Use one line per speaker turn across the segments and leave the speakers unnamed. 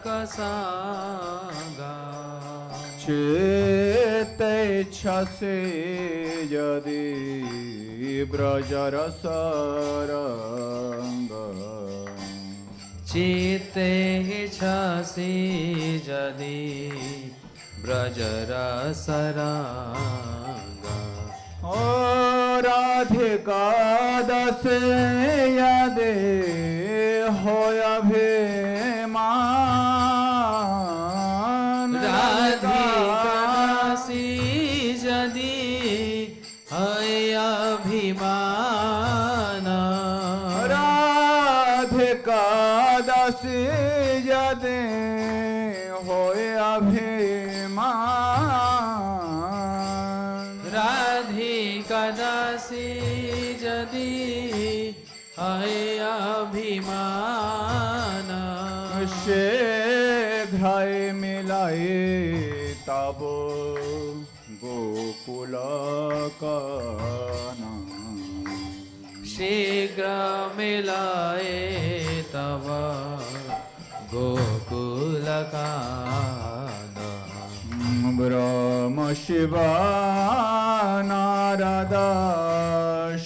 kasanga
chete chase yadi brajarasaranga
chete chase jadi brajarasaranga
o radhika dase yade hoya bhiman
radhika dasi jadi hoya bhimana
radhika dasi yade hoya bhiman
radhika dasi jadi hoya bhimana
शीघ्राय मिलाए तब गोकुल काना
शीघ्र मिलाए तब गोकुल काना
ब्रह्म शिवा नारदा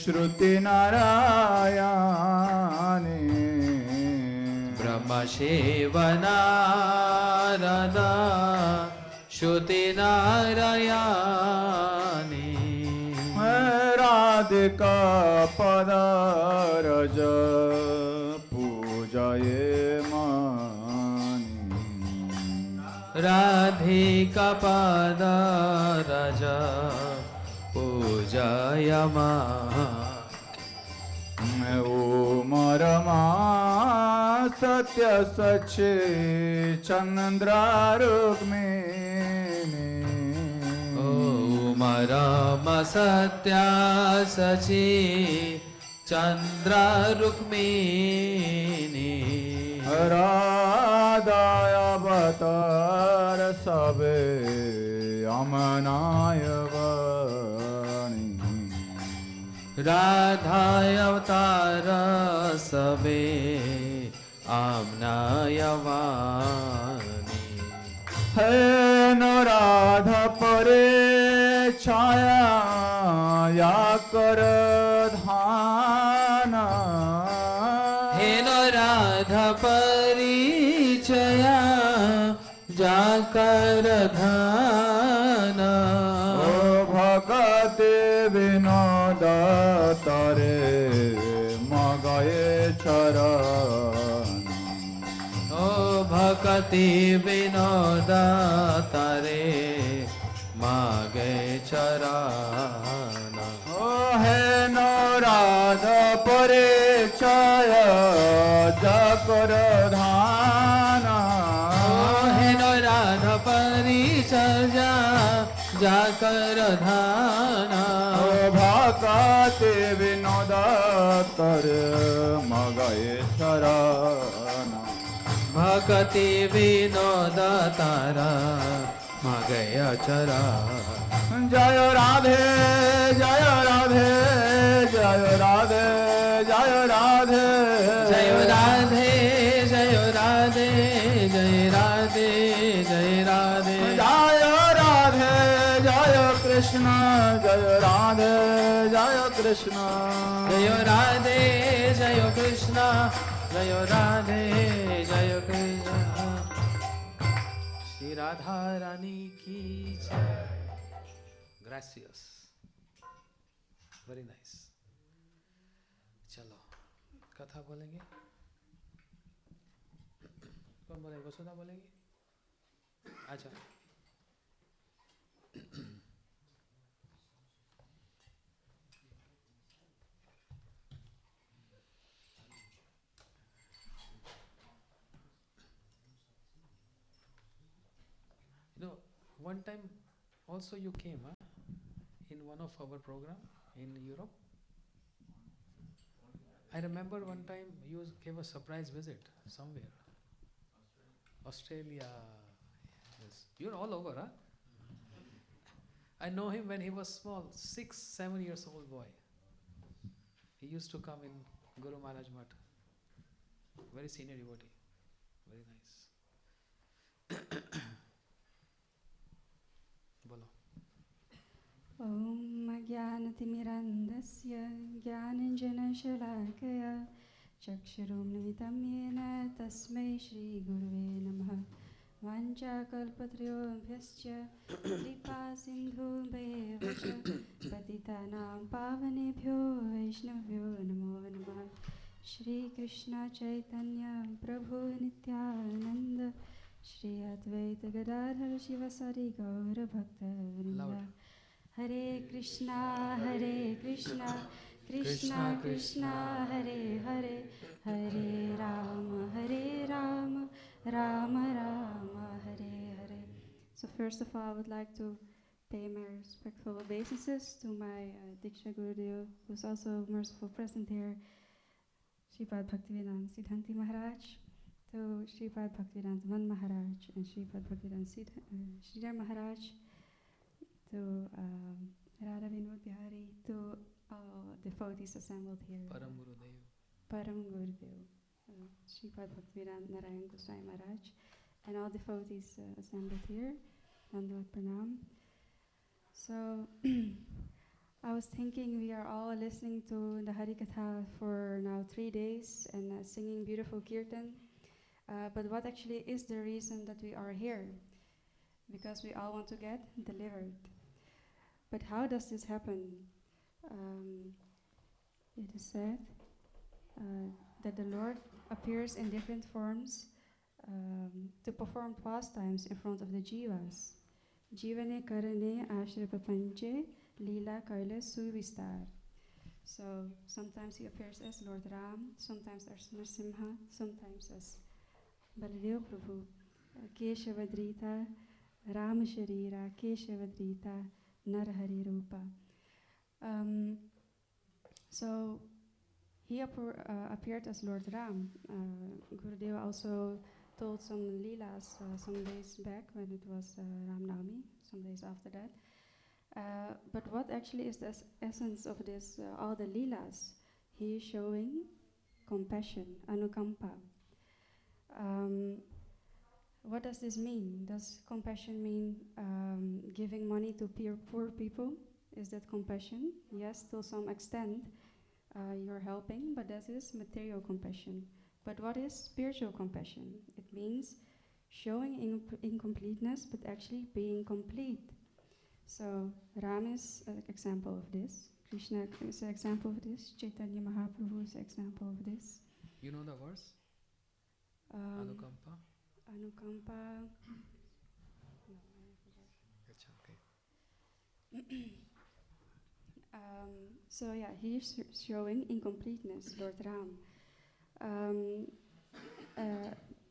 श्रुति नारायणी
ब्रह्म शिव नारदा श्रुति नारायणी
राधिका पदारज पूजाये मानी
राधिका पदारज पूजायमा
उमरमा सत्य सचे चंद्रा रुक्मिणी
उमरम सत्य सची चंद्र रुक्मिणी
राधाय अवतार सबे अमनाय वाणी
राधाय अवतार सबे आम्नायवाणी
है न राधा परे छाया या कर धाना
हे न राधा परिचया जाकर धाना
ओ भगत विनोद तरे मगये चरण
ओ भक्ति विनोद तारे मागे चरण
ओ है न राधा परिचय जाकर धाना
ओ हे न राधा परिचय जाकर धाना
ओ भगत विनोद तरे मगये चरण
भक्ति विनोद तारा मगय चरा
जय राधे जय राधे जय राधे जय राधे
जय राधे जय राधे जय राधे जय राधे
जय राधे जय कृष्ण जय राधे जय कृष्ण
जय राधे जय कृष्ण जय राधे जय कृष्ण श्री राधा रानी की जय ग्रेसियस वेरी नाइस चलो कथा बोलेंगे कौन बोलेगा वसुधा बोलेगी अच्छा You know, one time also you came in one of our program in Europe. I remember one time you gave a surprise visit somewhere. Australia. Yes. You're all over, huh? I know him when he was small, 6, 7 years old boy. He used to come in Guru Maharaj Mat. Very senior devotee. Very nice. Bolo.
Om Jnanatimirandasya Jnananjanashalakaya Chakshurum Nimitam Yena Tasmai Shri Gurave Namaha Vanchakalpatriyobhyascha Kripa Sindhubhayeva Patitanam Pavanebhyo Vaishnavyo Namo Namaha Shri Krishna Chaitanya Prabhu Nityananda Shri Advaita Gadadhar Shivasari Gaura Bhakta Vrinda Hare Krishna Krishna Krishna Hare Hare Hare Rama Rama Rama Hare Hare. So first of all, I would like to pay my respectful obeisances to my Diksha Gurudev, who's also merciful present here, Sripad Bhaktivedanta Siddhanti Maharaj, to Sripad Bhaktivedanta Man Maharaj, and Sripad Bhaktivedanta Sridhar Maharaj, to Radha Vinod Bihari, to all devotees assembled here.
Param Gurudev.
Param Gurudev, Sripad Bhaktivedanta Narayan Goswami Maharaj, and all devotees assembled here. Dandavad Pranam. So, I was thinking we are all listening to the Harikatha for now 3 days and singing beautiful kirtan. But what actually is the reason that we are here? Because we all want to get delivered. But how does this happen? It is said that the Lord appears in different forms to perform pastimes in front of the jivas. Jivane karane ashripa panche lila kaila suvistar. So sometimes he appears as Lord Ram, sometimes as Narasimha, sometimes as Baladev Prabhu, Keshavadrita, Rama Sharira, Keshavadrita, Narhari Rupa. So he appeared as Lord Ram. Gurudeva also told some leelas some days back when it was Ram Navami, some days after that. But what actually is the essence of this, all the leelas? He is showing compassion, anukampa. What does this mean? Does compassion mean giving money to poor people? Is that compassion? Yes, to some extent you're helping, but that is material compassion. But what is spiritual compassion? It means showing incompleteness, but actually being complete. So Ram is an example of this. Krishna is an example of this. Chaitanya Mahaprabhu is an example of this.
You know the verse? Anukampa?
Anukampa.
Achha, okay.
So yeah, he is showing incompleteness, Lord Ram.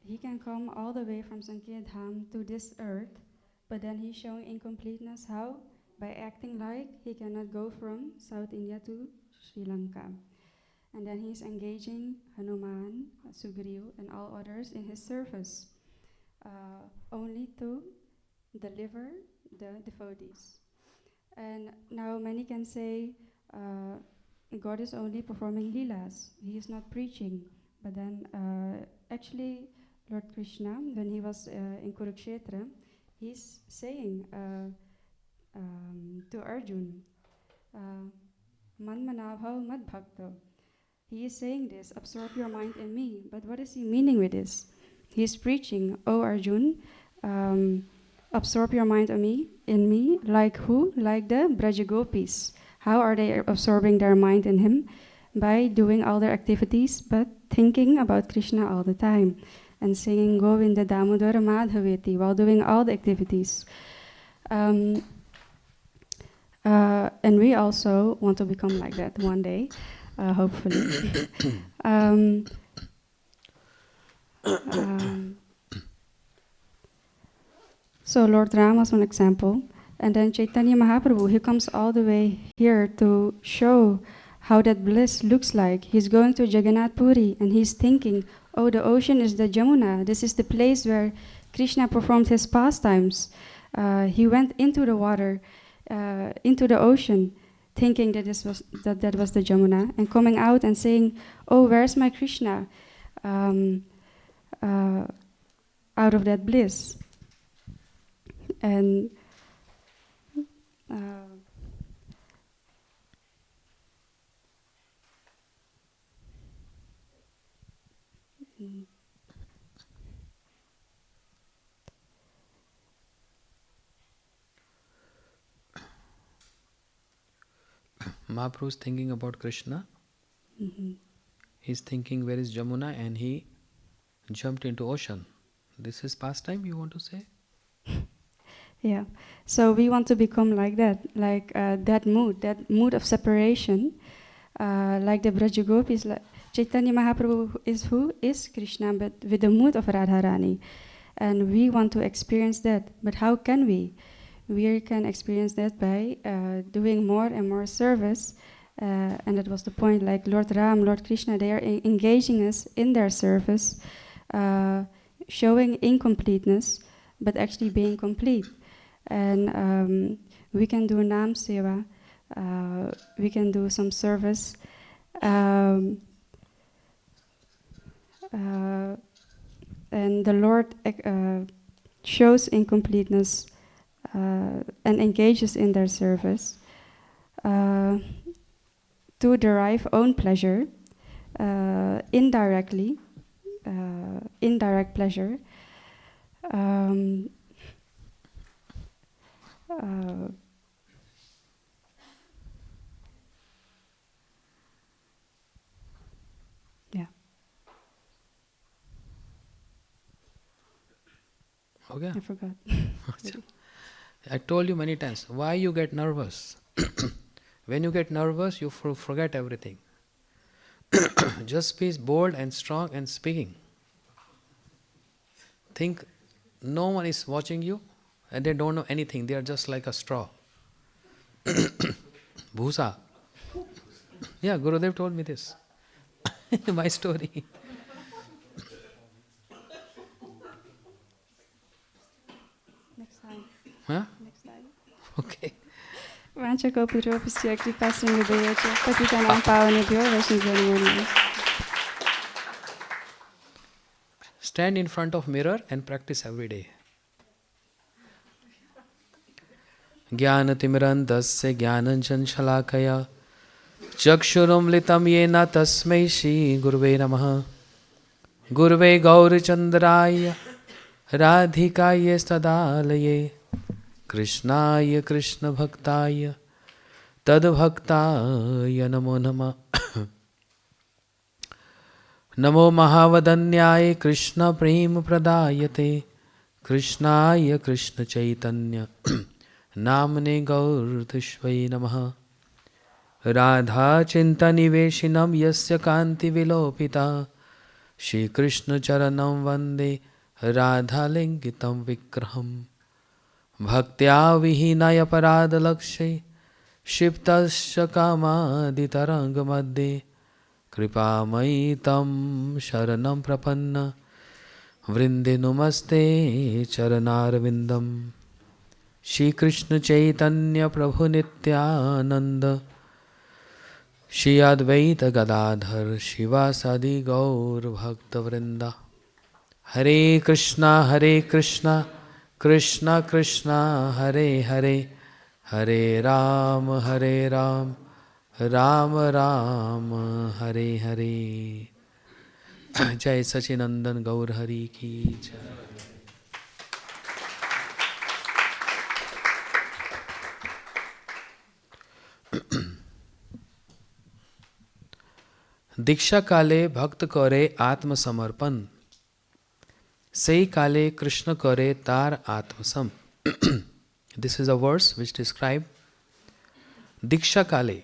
He can come all the way from Sankirtan Dham to this earth, but then he's showing incompleteness. How? By acting like he cannot go from South India to Sri Lanka. And then he's engaging Hanuman, Sugriv, and all others in his service, only to deliver the devotees. And now many can say, God is only performing leelas. He is not preaching. But then actually Lord Krishna, when he was in Kurukshetra, he's saying to Arjun, Man manabhav mad bhakta. He is saying this, absorb your mind in me. But what is he meaning with this? He is preaching, O Arjun, absorb your mind in me, like who? Like the Brajagopis. How are they absorbing their mind in him? By doing all their activities, but thinking about Krishna all the time. And singing Govinda Damodara Madhaveti while doing all the activities. And we also want to become like that one day, hopefully. So Lord Ram was one example. And then Chaitanya Mahaprabhu, he comes all the way here to show how that bliss looks like. He's going to Jagannath Puri and he's thinking, oh, the ocean is the Jamuna. This is the place where Krishna performed his pastimes. He went into the water into the ocean, thinking that that was the Jamuna, and coming out and saying, "Oh, where's my Krishna?" Out of that bliss. And
Mahaprabhu is thinking about Krishna. He's thinking, where is Jamuna? And he jumped into ocean. This is pastime, you want to say?
yeah, so we want to become like that mood of separation, like the Braja Gopis. Chaitanya Mahaprabhu is who? Is Krishna, but with the mood of Radharani. And we want to experience that. But how can we? We can experience that by doing more and more service. And that was the point, like Lord Ram, Lord Krishna, they are engaging us in their service, showing incompleteness, but actually being complete. And we can do Nam Seva, we can do some service. And the Lord shows incompleteness and engages in their service to derive own pleasure, indirectly, indirect pleasure. Yeah.
Okay.
I forgot.
I told you many times, why you get nervous? When you get nervous, you forget everything. Just be bold and strong and speaking. Think no one is watching you and they don't know anything. They are just like a straw. Bhusa. Yeah, Gurudev told me this. My story.
Next time.
Huh?
Next time.
Okay.
Vancha Kopudropasya Kripasya Nibeyacha Patitanam Pavanebhyo Vaishnavyo.
Stand in front of mirror and practice every day. Jnanatimirandasya jnananjan shalakaya chakshurum litam yena tasmai shri Guruve namaha. Guruve Gaurachandraya Radhikaya Stadalaye Krishnaya Krishna Bhaktaya Tadbhaktaya Namo Nama. Namo Mahavadanyaya Krishna Prema Pradayate Krishnaya Krishna Chaitanya Namne Gaurthishvai Namaha. Radha Chinta Niveshinam Yasya Kanti Vilopita Shri Krishna Charanam Vande Radha Lingitam Vikraham. Bhaktya Vihinaya Parada Lakshay Shiptasya Kamadhitaranga Madde Kripamai Tam Sharanam Prapanna Vrinde Namaste Charanarvindam. Shri Krishna Chaitanya Prabhu Nityananda Shri Advaita Gadadhar Shivasadi Gaur Bhakta Vrinda. Hare Krishna Krishna Krishna Hare Hare Hare Ram Ram Ram Hare Hare. Jai Sachinandan Gaur Hari Ki Jai. दीक्षा काले भक्त करे आत्म समर्पण sei kale Krishna kare tar atmasam. This is a verse which describes Diksha Kale.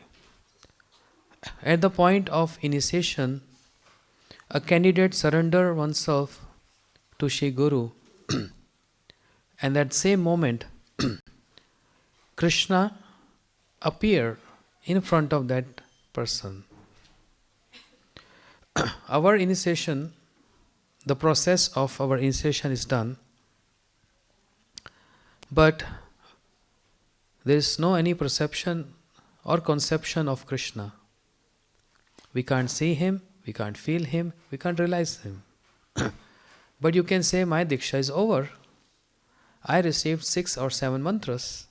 At the point of initiation, a candidate surrender oneself to Shri Guru, and at same moment, Krishna appear in front of that person. Our initiation, the process of our initiation is done, but there is no any perception or conception of Krishna. We can't see him, we can't feel him, we can't realize him. But you can say, my Diksha is over. I received 6 or 7 mantras.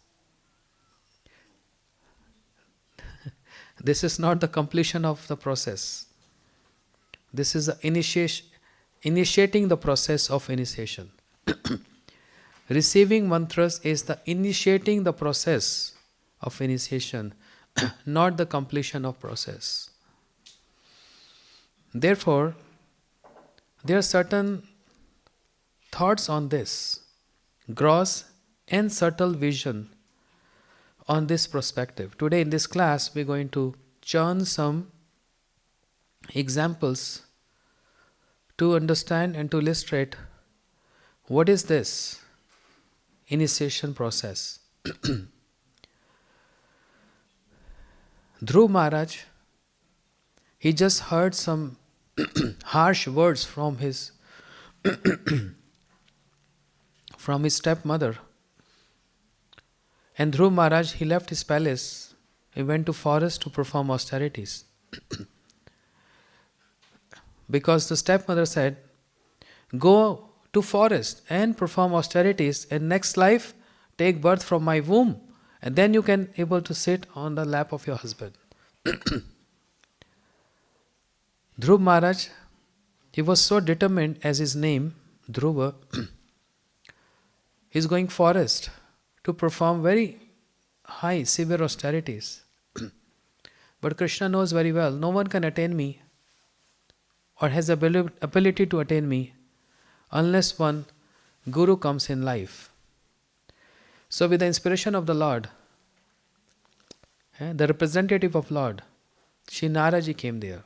This is not the completion of the process. This is the initiating the process of initiation. Receiving mantras is the initiating the process of initiation, not the completion of process. Therefore, there are certain thoughts on this, gross and subtle vision on this perspective. Today in this class, we're going to churn some examples to understand and to illustrate what is this initiation process. Dhruv Maharaj, he just heard some harsh words from his from his stepmother. And Dhruv Maharaj, he left his palace, he went to forest to perform austerities. Because the stepmother said, go to forest and perform austerities, and next life take birth from my womb, and then you can able to sit on the lap of your husband. Dhruv Maharaj, he was so determined, as his name, Dhruva, he is going forest to perform very high, severe austerities. But Krishna knows very well, no one can attain me or has the ability to attain me unless one guru comes in life. So with the inspiration of the Lord, the representative of Lord, Shri Naraji came there.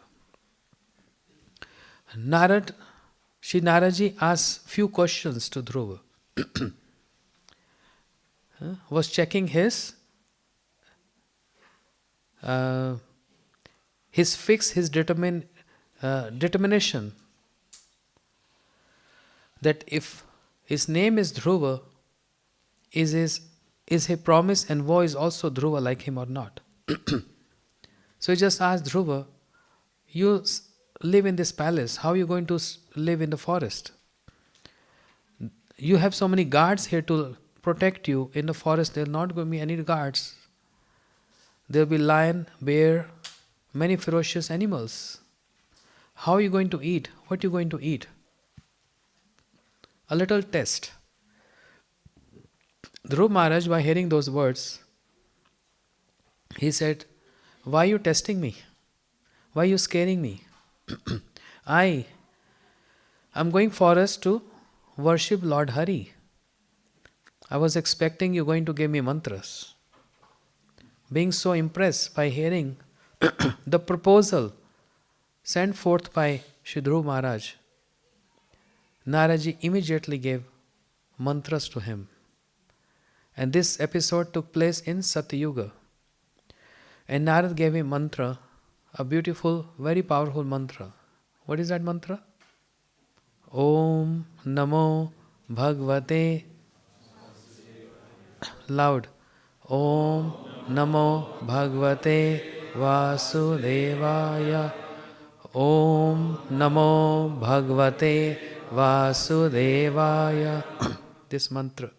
Shri Naraji asked few questions to Dhruva. Was checking his determination that if his name is Dhruva, is his promise and voice also Dhruva like him or not? So he just asked Dhruva, you live in this palace, how are you going to live in the forest? You have so many guards here to protect you. In the forest there are not going to be any guards. There will be lion, bear, many ferocious animals. How are you going to eat? What are you going to eat? A little test. Dhruv Maharaj, by hearing those words, he said, why are you testing me? Why are you scaring me? I am going forest to worship Lord Hari. I was expecting you going to give me mantras. Being so impressed by hearing the proposal sent forth by Shri Dhruv Maharaj, Naraji immediately gave mantras to him. And this episode took place in Satyuga. And Narad gave him mantra, a beautiful, very powerful mantra. What is that mantra? Om Namo Bhagavate. Loud. Om Namo Bhagavate Vasudevaya. Om Namo Bhagavate Vasudevaya. This mantra.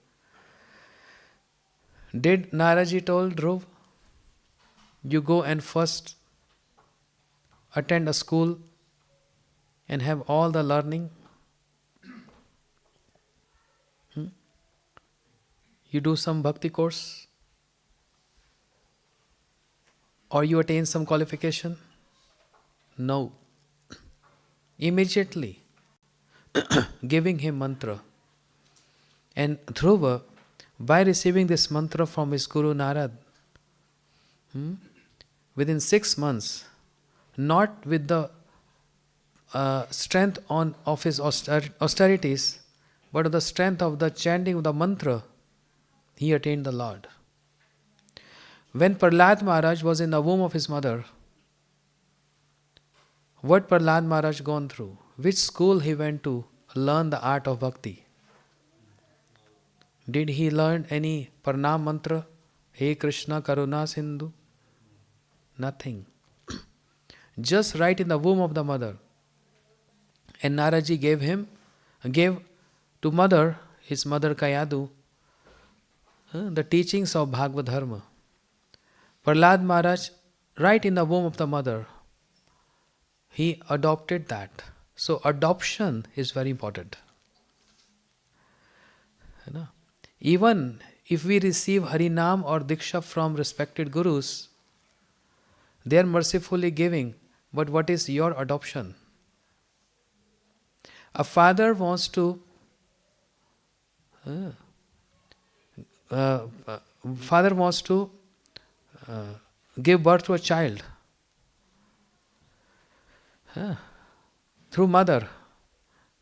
Did Naraji told Dhruv, you go and first attend a school and have all the learning? You do some bhakti course? Or you attain some qualification? No. Immediately giving him mantra. And Dhruva, by receiving this mantra from his Guru Narad, within 6 months, not with the strength of his austerities, but of the strength of the chanting of the mantra, he attained the Lord. When Prahlad Maharaj was in the womb of his mother, what Prahlad Maharaj gone through? Which school he went to learn the art of bhakti? Did he learn any Pranam mantra Hey Krishna Karuna Sindhu. Nothing. Just right in the womb of the mother. And Naraji gave to mother, his mother Kayadu, the teachings of Bhagavad Dharma. Prahlad Maharaj, right in the womb of the mother, he adopted that. So adoption is very important. Even if we receive Harinam or Diksha from respected gurus, they are mercifully giving, but what is your adoption? A father wants to give birth to a child through mother,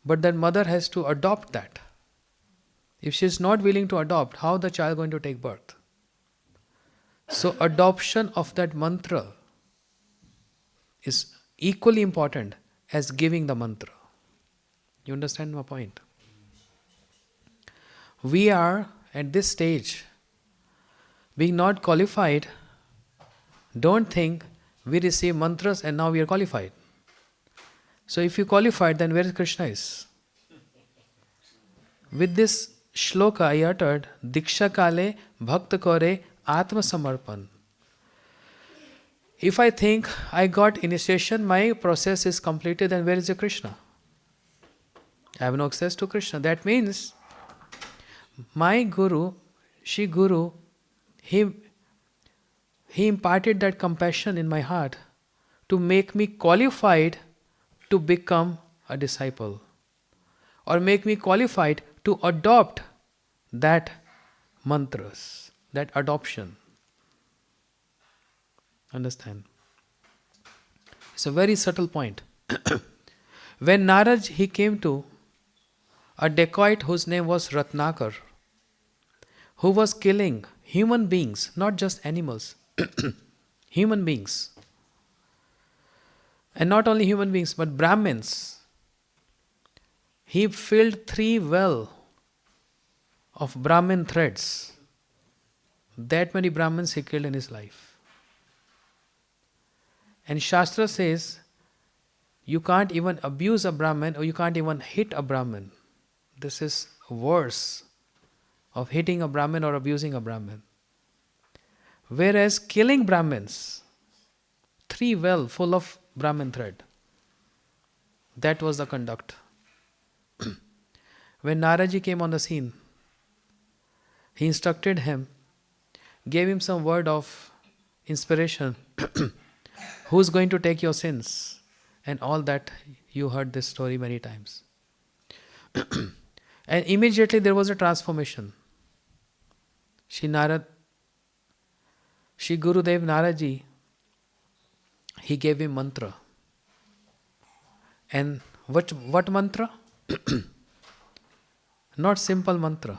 but then mother has to adopt that. If she is not willing to adopt, how the child going to take birth? So adoption of that mantra is equally important as giving the mantra. You understand my point? We are at this stage being not qualified. Don't think we receive mantras and now we are qualified. So if you qualified, then where is Krishna is? With this shloka I uttered, Diksha Kale Bhakta Kore Atma Samarpan. If I think I got initiation, my process is completed, then where is the Krishna? I have no access to Krishna. That means my Guru, Shri Guru, he imparted that compassion in my heart to make me qualified to become a disciple, or make me qualified to adopt that mantras, that adoption. Understand? It's a very subtle point. When Naraj, he came to a dacoit whose name was Ratnakar, who was killing human beings, not just animals, human beings. And not only human beings, but Brahmins. He filled 3 wells of Brahmin threads. That many Brahmins he killed in his life. And Shastra says, you can't even abuse a Brahmin, or you can't even hit a Brahmin. This is worse of hitting a Brahmin or abusing a Brahmin. Whereas killing Brahmins, 3 wells full of Brahmin thread, that was the conduct. When Naraji came on the scene, he instructed him, gave him some word of inspiration. Who's going to take your sins? And all that, you heard this story many times. And immediately there was a transformation. Shri Gurudev Naraji, he gave him mantra. And what mantra? Not simple mantra.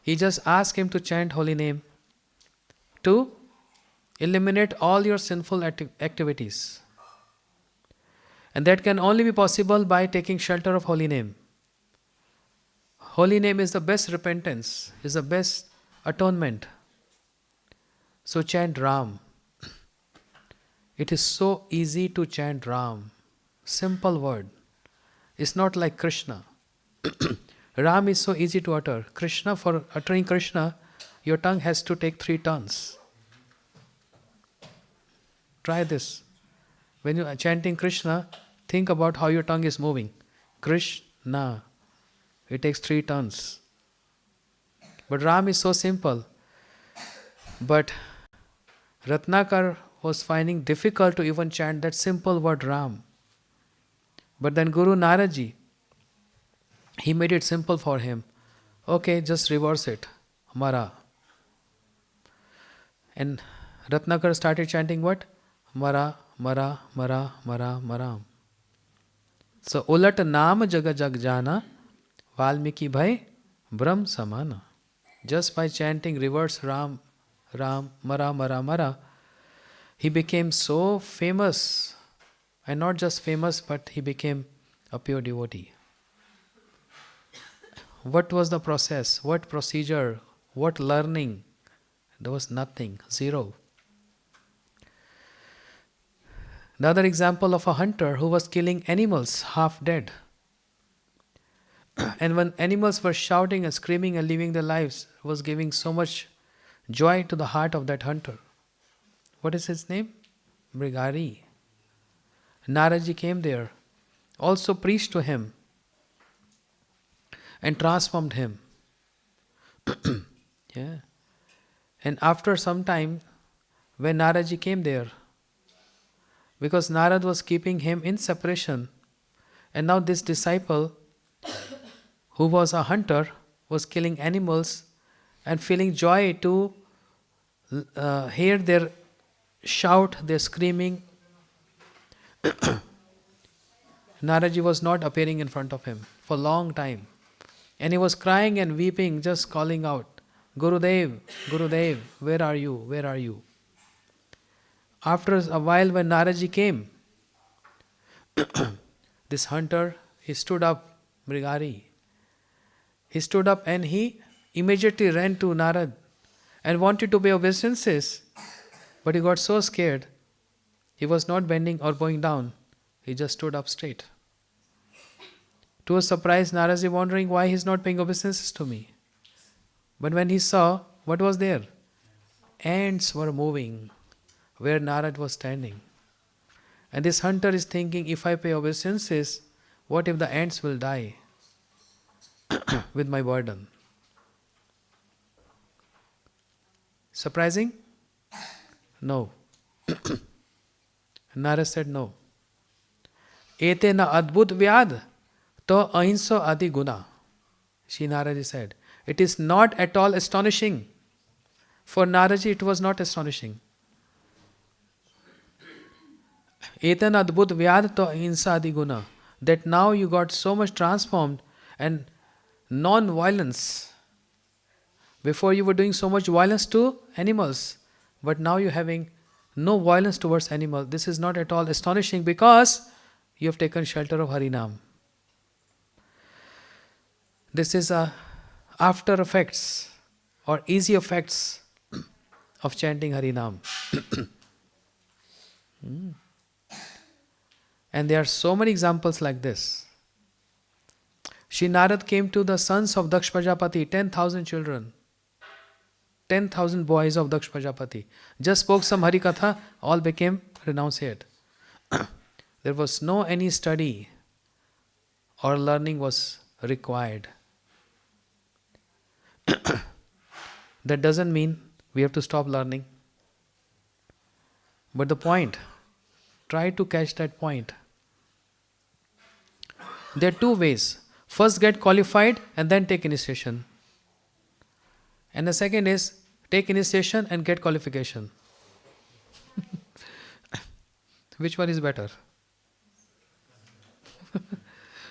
He just asked him to chant holy name to eliminate all your sinful activities. And that can only be possible by taking shelter of holy name. Holy name is the best repentance, is the best atonement. So chant Ram. It is so easy to chant Ram. Simple word. It's not like Krishna. Ram is so easy to utter. Krishna, for uttering Krishna, your tongue has to take 3 turns. Try this. When you are chanting Krishna, think about how your tongue is moving. Krishna. It takes 3 turns. But Ram is so simple. But Ratnakar was finding difficult to even chant that simple word Ram. But then Guru Naraji, he made it simple for him. Okay, just reverse it. Mara. And Ratnakar started chanting what? Mara, Mara, Mara, Mara, Mara. So, ulat naam jaga jag jana, Valmiki bhai, Brahm samana. Just by chanting reverse Ram, Ram, Mara, Mara, Mara, he became so famous. And not just famous, but he became a pure devotee. What was the process? What procedure? What learning? There was nothing, zero. Another example of a hunter who was killing animals half dead. And when animals were shouting and screaming and leaving their lives, it was giving so much joy to the heart of that hunter. What is his name? Mrigari. Naraji came there, also preached to him and transformed him. Yeah. And after some time, when Naraji came there, because Narad was keeping him in separation, and now this disciple, who was a hunter, was killing animals and feeling joy to hear their shout, their screaming. Naraji was not appearing in front of him for a long time. And he was crying and weeping, just calling out, Gurudev, Gurudev, where are you? Where are you? After a while when Naraji came, this hunter, he stood up, Mrigari. He stood up and he immediately ran to Narad and wanted to pay obeisances. But he got so scared, he was not bending or bowing down. He just stood up straight. To his surprise, Naraji wondering why he is not paying obeisances to me. But when he saw, what was there? Ants were moving where Narad was standing. And this hunter is thinking, if I pay obeisances, what if the ants will die with my burden? Surprising? No. Narad said no. Ete na adbhut vyad to ahinso adi guna. Shri Naraji said, it is not at all astonishing. For Naraji it was not astonishing. Etan adbhut vyad to ahinsa adi guna. That now you got so much transformed and non-violence. Before you were doing so much violence to animals, but now you're having no violence towards animals. This is not at all astonishing because you have taken shelter of Harinam. This is a after effects or easy effects of chanting Harinam. And there are so many examples like this. Shri Narad came to the sons of Daksh Pujapati, 10,000 children. 10,000 boys of Daksh Pujapati. Just spoke some Harikatha, all became renunciate. There was no any study or learning was required. That doesn't mean we have to stop learning. But the point, try to catch that point. There are two ways. First get qualified and then take initiation. And the second is take initiation and get qualification. Which one is better?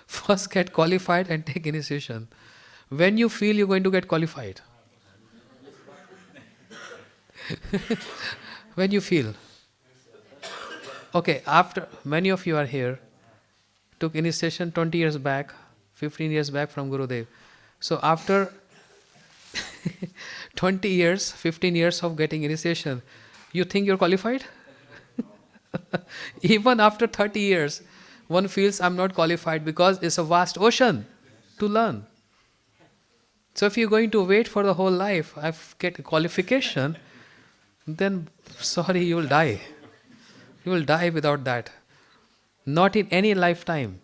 First get qualified and take initiation. When you feel you're going to get qualified? When you feel. Okay, after many of you are here, took initiation 20 years back, 15 years back from Gurudev. So after 20 years, 15 years of getting initiation, you think you're qualified? Even after 30 years, one feels I'm not qualified because it's a vast ocean to learn. So if you're going to wait for the whole life, I get a qualification, then sorry, you will die. You will die without that. Not in any lifetime.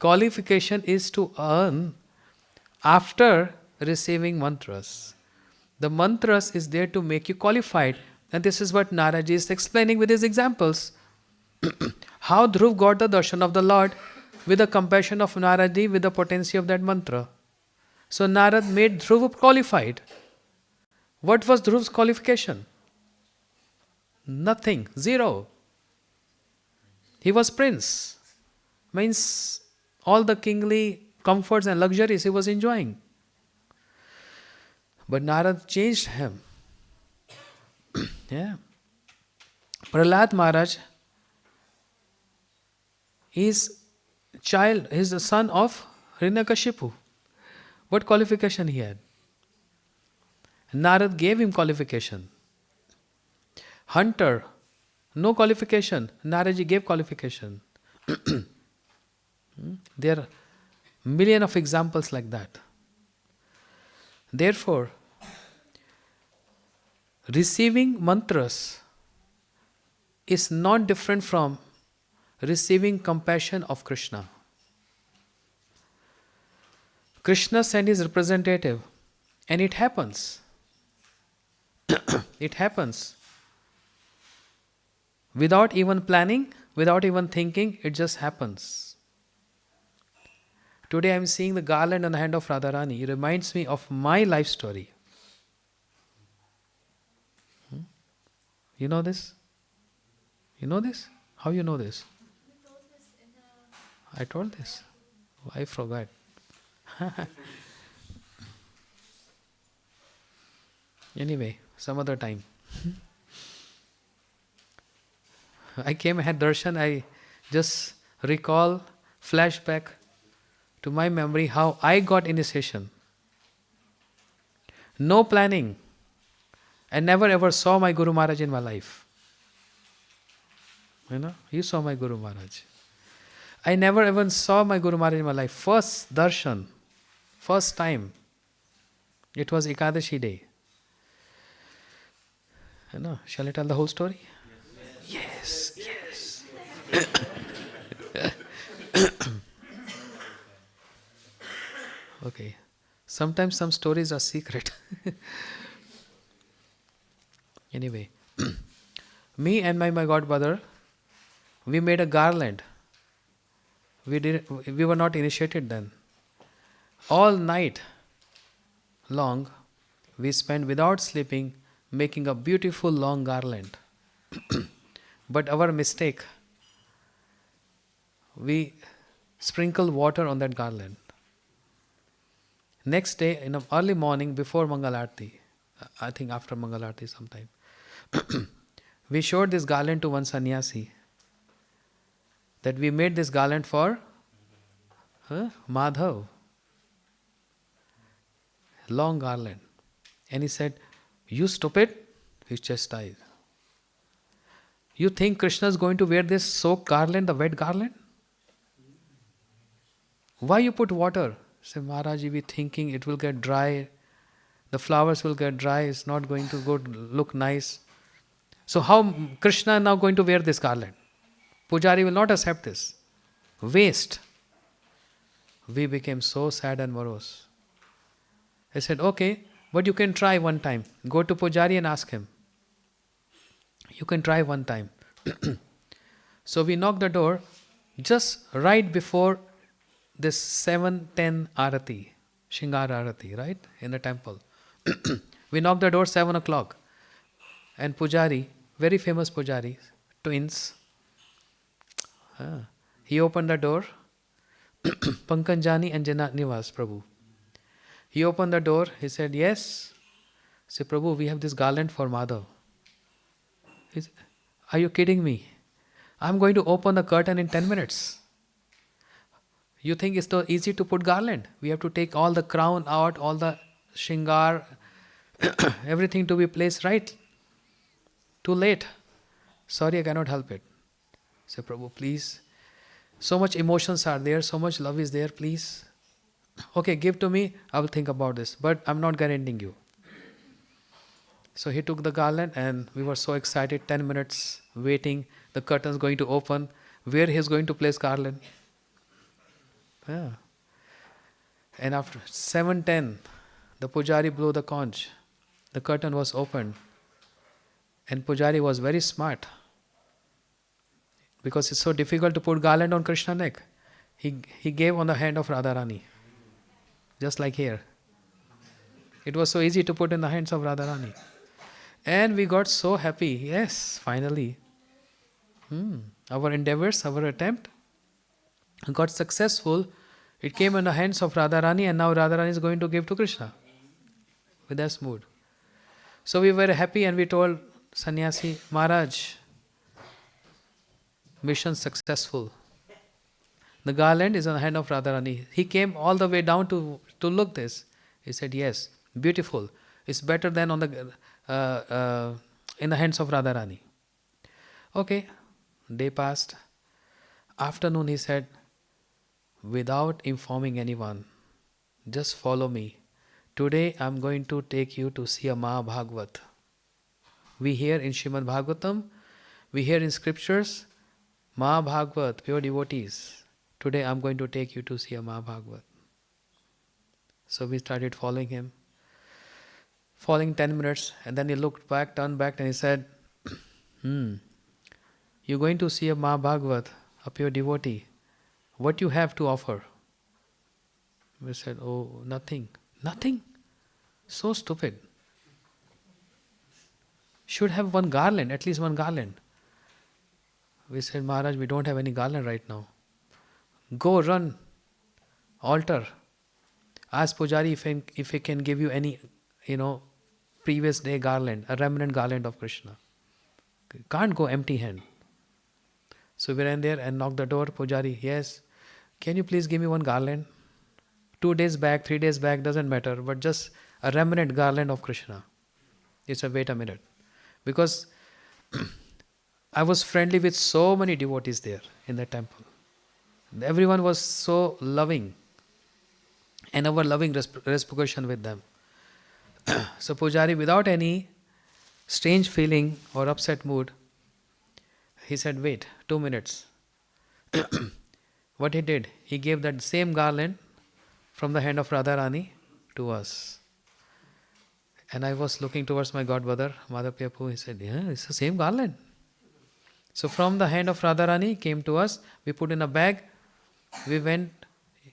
Qualification is to earn after receiving mantras. The mantras is there to make you qualified. And this is what Naraji is explaining with his examples. How Dhruv got the darshan of the Lord with the compassion of Naraji, with the potency of that mantra. So Narad made Dhruv qualified. What was Dhruv's qualification? Nothing, zero. He was prince. Means all the kingly comforts and luxuries he was enjoying. But Narad changed him. Yeah. Prahlad Maharaj is the son of Hiranyakashipu. What qualification he had? Narad gave him qualification. Hunter, no qualification. Naraji gave qualification. There are million of examples like that. Therefore, receiving mantras is not different from receiving compassion of Krishna. Krishna sent his representative, and it happens. It happens. Without even planning, without even thinking, it just happens. Today I am seeing the garland on the hand of Radharani. It reminds me of my life story. You know this? You know this? How you know this? I told this. I forgot. Anyway, some other time. I came, had darshan, I just recall, flashback to my memory how I got initiation. No planning. I never ever saw my Guru Maharaj in my life. You saw my Guru Maharaj. I never even saw my Guru Maharaj in my life. First darshan, first time. It was Ekadashi day. Shall I tell the whole story? Yes, yes. Okay. Sometimes some stories are secret. Anyway, me and my godbrother, we made a garland. We were not initiated then. All night long, we spent without sleeping making a beautiful long garland. But our mistake, we sprinkled water on that garland. Next day, in the early morning before Mangalarti, I think after Mangalarti sometime, we showed this garland to one sannyasi that we made this garland for Madhav. Long garland. And he said, "You stupid," he chastised. "You think Krishna is going to wear this soaked garland, the wet garland? Why you put water?" Say, "Maharaj, we thinking it will get dry, the flowers will get dry, it's not going to look nice. So how Krishna is now going to wear this garland? Pujari will not accept this. Waste." We became so sad and morose. I said, "Okay, but you can try one time. Go to Pujari and ask him. You can try one time." So we knocked the door just right before this 7:10 Arati, Shingar Arati, right? In the temple. We knocked the door 7 o'clock. And Pujari, very famous Pujari, twins, he opened the door. Pankanjani and Janat Nivas, Prabhu. He opened the door, he said, "Yes." Say, "Prabhu, we have this garland for Madhav." He said, "Are you kidding me? I'm going to open the curtain in 10 minutes. You think it's so easy to put garland? We have to take all the crown out, all the shingar, everything to be placed right. Too late. Sorry, I cannot help it." Say, "Prabhu, please. So much emotions are there, so much love is there, please. Okay, give to me, I will think about this, but I'm not guaranteeing you." So he took the garland and we were so excited, 10 minutes waiting, the curtain's going to open, where he's going to place garland. Yeah. And after 7:10, the Pujari blew the conch. The curtain was opened. And Pujari was very smart. Because it's so difficult to put garland on Krishna's neck. He gave on the hand of Radharani. Just like here. It was so easy to put in the hands of Radharani. And we got so happy. Yes, finally. Our endeavors, our attempt got successful. It came in the hands of Radharani and now Radharani is going to give to Krishna. With that mood. So we were happy and we told Sannyasi, "Maharaj, mission successful. The garland is on the hand of Radharani." He came all the way down to look this. He said, "Yes, beautiful. It's better than on the in the hands of Radharani. Okay, day passed. Afternoon he said, without informing anyone, just follow me. Today I'm going to take you to see a Mahabhagavat. We hear in Srimad Bhagavatam, we hear in scriptures, Mahabhagavat, pure devotees. Today I'm going to take you to see a Mahabhagavat. So we started following him. Following 10 minutes, and then he looked back, turned back, and he said, you're going to see a Mahabhagavat, a pure devotee. What you have to offer? We said, oh, nothing. Nothing? So stupid. Should have one garland, at least one garland. We said, Maharaj, we don't have any garland right now. Go run, altar. Ask Pujari if he can give you any, previous day garland, a remnant garland of Krishna. Can't go empty hand. So we ran there and knocked the door. Pujari, yes, can you please give me one garland? 2 days back, 3 days back, doesn't matter, but just a remnant garland of Krishna. He said, wait a minute. Because I was friendly with so many devotees there in the temple. Everyone was so loving, and our loving reciprocation with them. So Pujari, without any strange feeling or upset mood, he said, wait, 2 minutes. What he did, he gave that same garland from the hand of Radharani to us. And I was looking towards my godbrother, Madhav Prabhu. He said, yeah, it's the same garland. So from the hand of Radharani came to us. We put in a bag. We went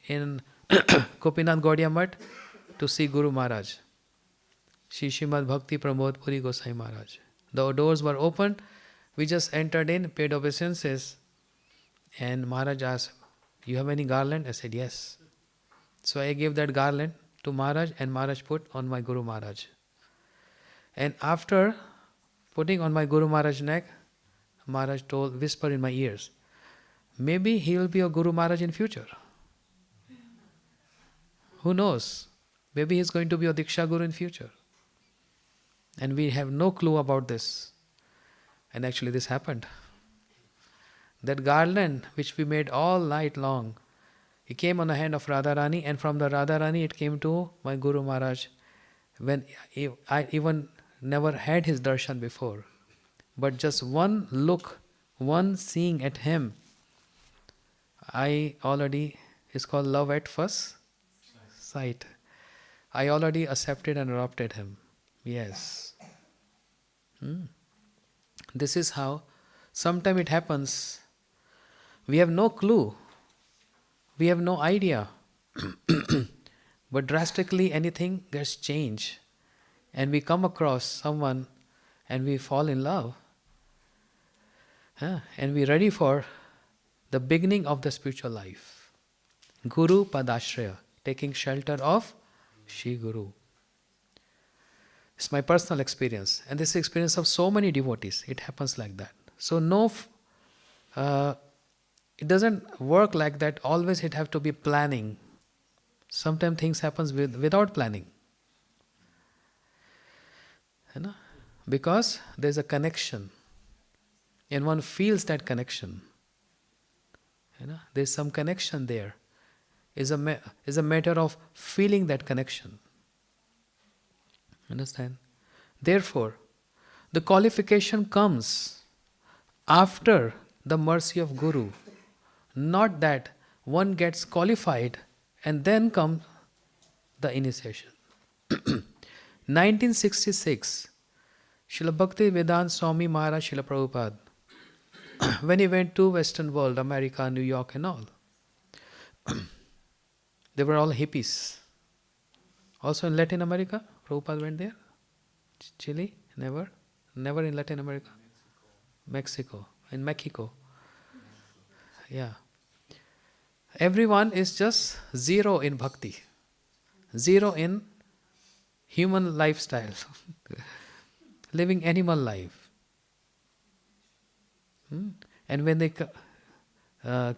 in Gopinath Gaudiya Math to see Guru Maharaj. Shri Srimad Bhakti Pramod Puri Gosai Maharaj. The doors were open. We just entered in, paid obeisances. And Maharaj asked, you have any garland? I said, yes. So I gave that garland to Maharaj, and Maharaj put on my Guru Maharaj. And after putting on my Guru Maharaj's neck, Maharaj whispered in my ears, maybe he will be a Guru Maharaj in future. Who knows? Maybe he is going to be a Diksha Guru in future. And we have no clue about this. And actually this happened. That garland which we made all night long, it came on the hand of Radharani, and from the Radharani it came to my Guru Maharaj when I even never had his darshan before. But just one look, one seeing at him, it's called love at first sight. I already accepted and adopted him. Yes. This is how, sometimes it happens, we have no clue, we have no idea, but drastically anything gets changed, and we come across someone and we fall in love, and we're ready for the beginning of the spiritual life. Guru Padashraya, taking shelter of Shri Guru. It's my personal experience, and this is the experience of so many devotees. It happens like that. So it doesn't work like that. Always it have to be planning. Sometimes things happens without planning. Because there's a connection, and one feels that connection. There's some connection there. It's a matter of feeling that connection. Understand? Therefore, the qualification comes after the mercy of Guru. Not that one gets qualified and then comes the initiation. 1966, Srila Bhakti Vedanta Swami Maharaj Srila Prabhupada, when he went to Western world, America, New York and all, they were all hippies. Also in Latin America, Prabhupada went there. Chile, never. Never in Latin America. Mexico. In Mexico. Yeah. Everyone is just zero in bhakti. Zero in human lifestyle. Living animal life. And when they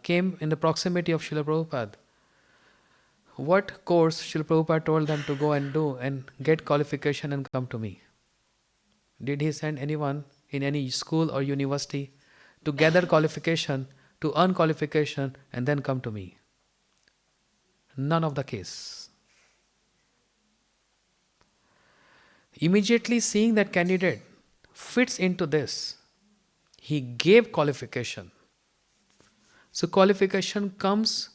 came in the proximity of Srila Prabhupada, what course Srila Prabhupada told them to go and do and get qualification and come to me? Did he send anyone in any school or university to gather qualification, to earn qualification and then come to me? None of the case. Immediately seeing that candidate fits into this, he gave qualification. So qualification comes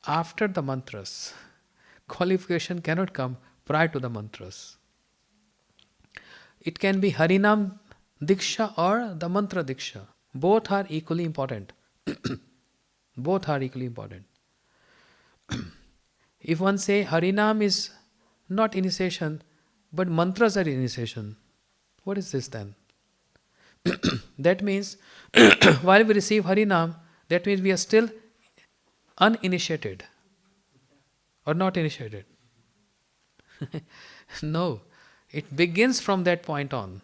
after the mantras. Qualification cannot come prior to the mantras. It can be Harinam Diksha or the Mantra Diksha. Both are equally important. Both are equally important. If one say Harinam is not initiation, but mantras are initiation, what is this then? That means while we receive Harinam, that means we are still uninitiated or not initiated. No, it begins from that point on.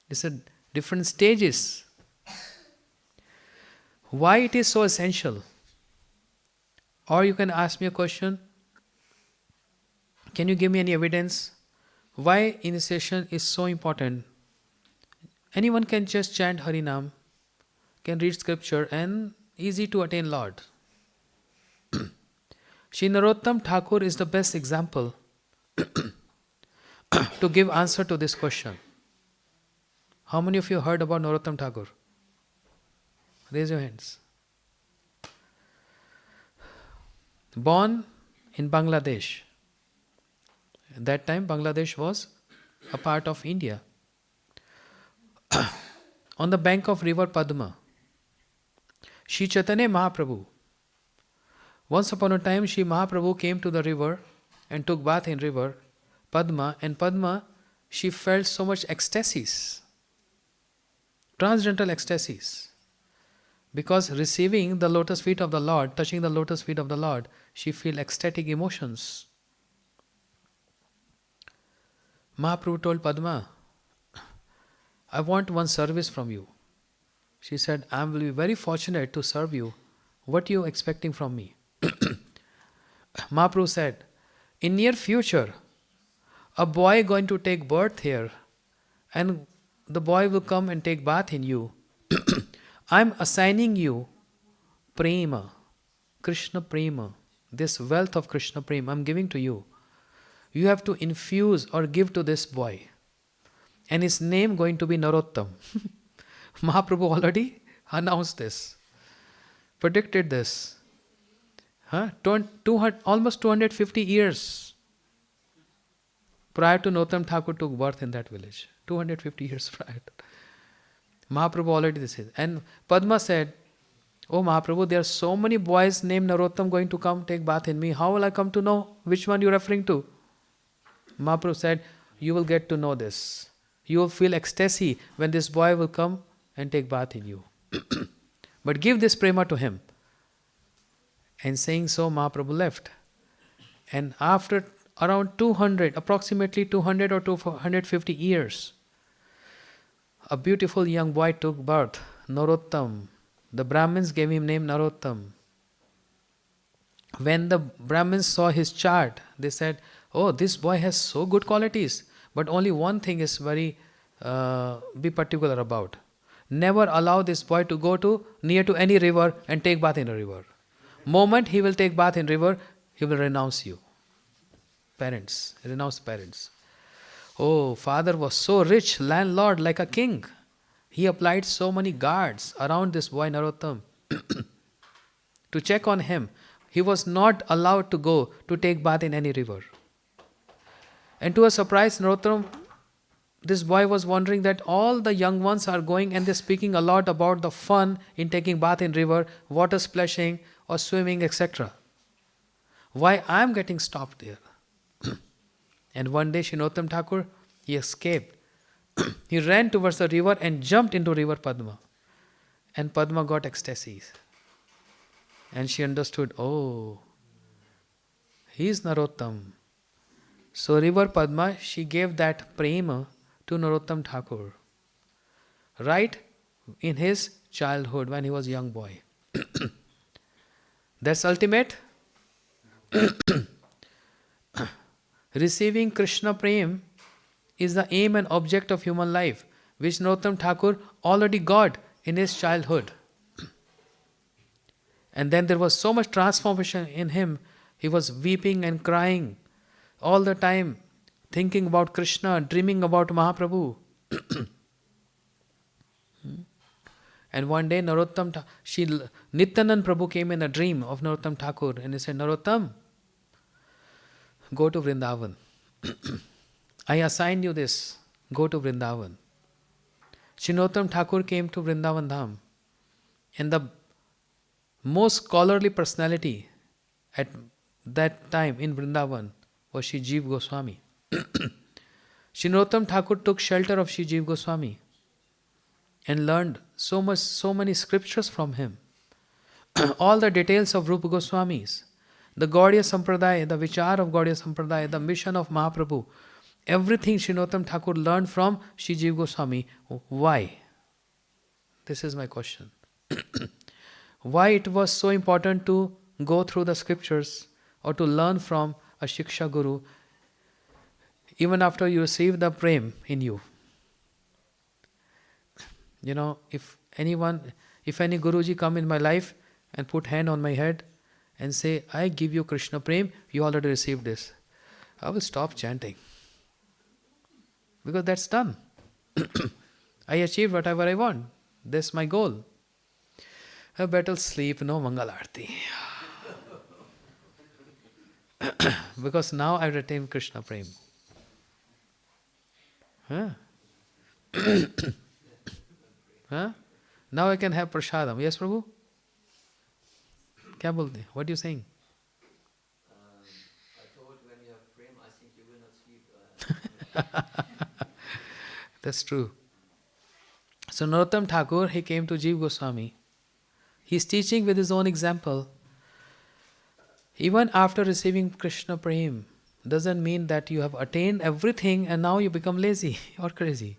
It's a different stages. Why it is so essential? Or you can ask me a question, can you give me any evidence why initiation is so important? Anyone can just chant Harinam, can read scripture and easy to attain Lord. Shri Narottam Thakur is the best example to give answer to this question. How many of you heard about Narottam Thakur? Raise your hands. Born in Bangladesh. At that time Bangladesh was a part of India. On the bank of river Padma, Shri Chaitanya Mahaprabhu. Once upon a time, Shri Mahaprabhu came to the river and took bath in river Padma, and Padma, she felt so much ecstasies, transcendental ecstasies. Because receiving the lotus feet of the Lord, touching the lotus feet of the Lord, she felt ecstatic emotions. Mahaprabhu told Padma, I want one service from you. She said, I will be very fortunate to serve you. What are you expecting from me? Mahaprabhu said, in near future, a boy going to take birth here and the boy will come and take bath in you. I am assigning you prema, Krishna prema, this wealth of Krishna prema I am giving to you. You have to infuse or give to this boy. And his name going to be Narottam. Mahaprabhu already announced this, predicted this. Almost 250 years prior to Narottam Thakur took birth in that village. 250 years prior. Mahaprabhu already this is. And Padma said, oh Mahaprabhu, there are so many boys named Narottam going to come take bath in me. How will I come to know which one you are referring to? Mahaprabhu said, you will get to know this. You will feel ecstasy when this boy will come and take bath in you. But give this prema to him. And saying so, Mahaprabhu left. And after around 200, approximately 200 or 250 years, a beautiful young boy took birth, Narottam. The Brahmins gave him name Narottam. When the Brahmins saw his chart, they said, oh, this boy has so good qualities, but only one thing is very be particular about. Never allow this boy to go near to any river and take bath in a river. Moment he will take bath in river, he will renounce you. Parents, renounce parents. Oh, father was so rich, landlord like a king. He applied so many guards around this boy Narottam to check on him. He was not allowed to go to take bath in any river. And to a surprise, Narottam, this boy was wondering that all the young ones are going and they're speaking a lot about the fun in taking bath in river, water splashing or swimming, etc. Why I am getting stopped there? And one day, Shri Narottam Thakur, he escaped. He ran towards the river and jumped into river Padma. And Padma got ecstasies. And she understood, oh, he is Narottam. So river Padma, she gave that prema to Narottam Thakur. Right in his childhood when he was a young boy. That's ultimate? Receiving Krishna Prem is the aim and object of human life, which Narottam Thakur already got in his childhood. And then there was so much transformation in him. He was weeping and crying all the time, thinking about Krishna, dreaming about Mahaprabhu. And one day Nityanand Prabhu came in a dream of Narottam Thakur and he said, Narottam, go to Vrindavan. I assigned you this. Go to Vrindavan. Shri Narottam Thakur came to Vrindavan Dham. And the most scholarly personality at that time in Vrindavan was Shri Jiva Goswami. Shri Narottam Thakur took shelter of Shri Jiva Goswami and learned so many scriptures from him. All the details of Rupa Goswamis, the Gaudiya Sampradaya, the Vichar of Gaudiya Sampradaya, the mission of Mahaprabhu, everything Shri Narottam Thakur learned from Shri Jiva Goswami. Why? This is my question. Why it was so important to go through the scriptures or to learn from a Shiksha Guru even after you receive the prem in you? You know, if any Guruji come in my life and put hand on my head and say, I give you Krishna Prem, you already received this, I will stop chanting. Because that's done. I achieved whatever I want. That's my goal. I better sleep, no Mangal Aarti. Because now I retain Krishna Prem. Huh? Huh? Now I can have prasadam. Yes, Prabhu? Kya bolte? What are you saying?
I thought when you have prem, I think you will not sleep.
That's true. So Narottam Thakur, he came to Jiva Goswami. He's teaching with his own example. Even after receiving Krishna Prem, doesn't mean that you have attained everything and now you become lazy or crazy.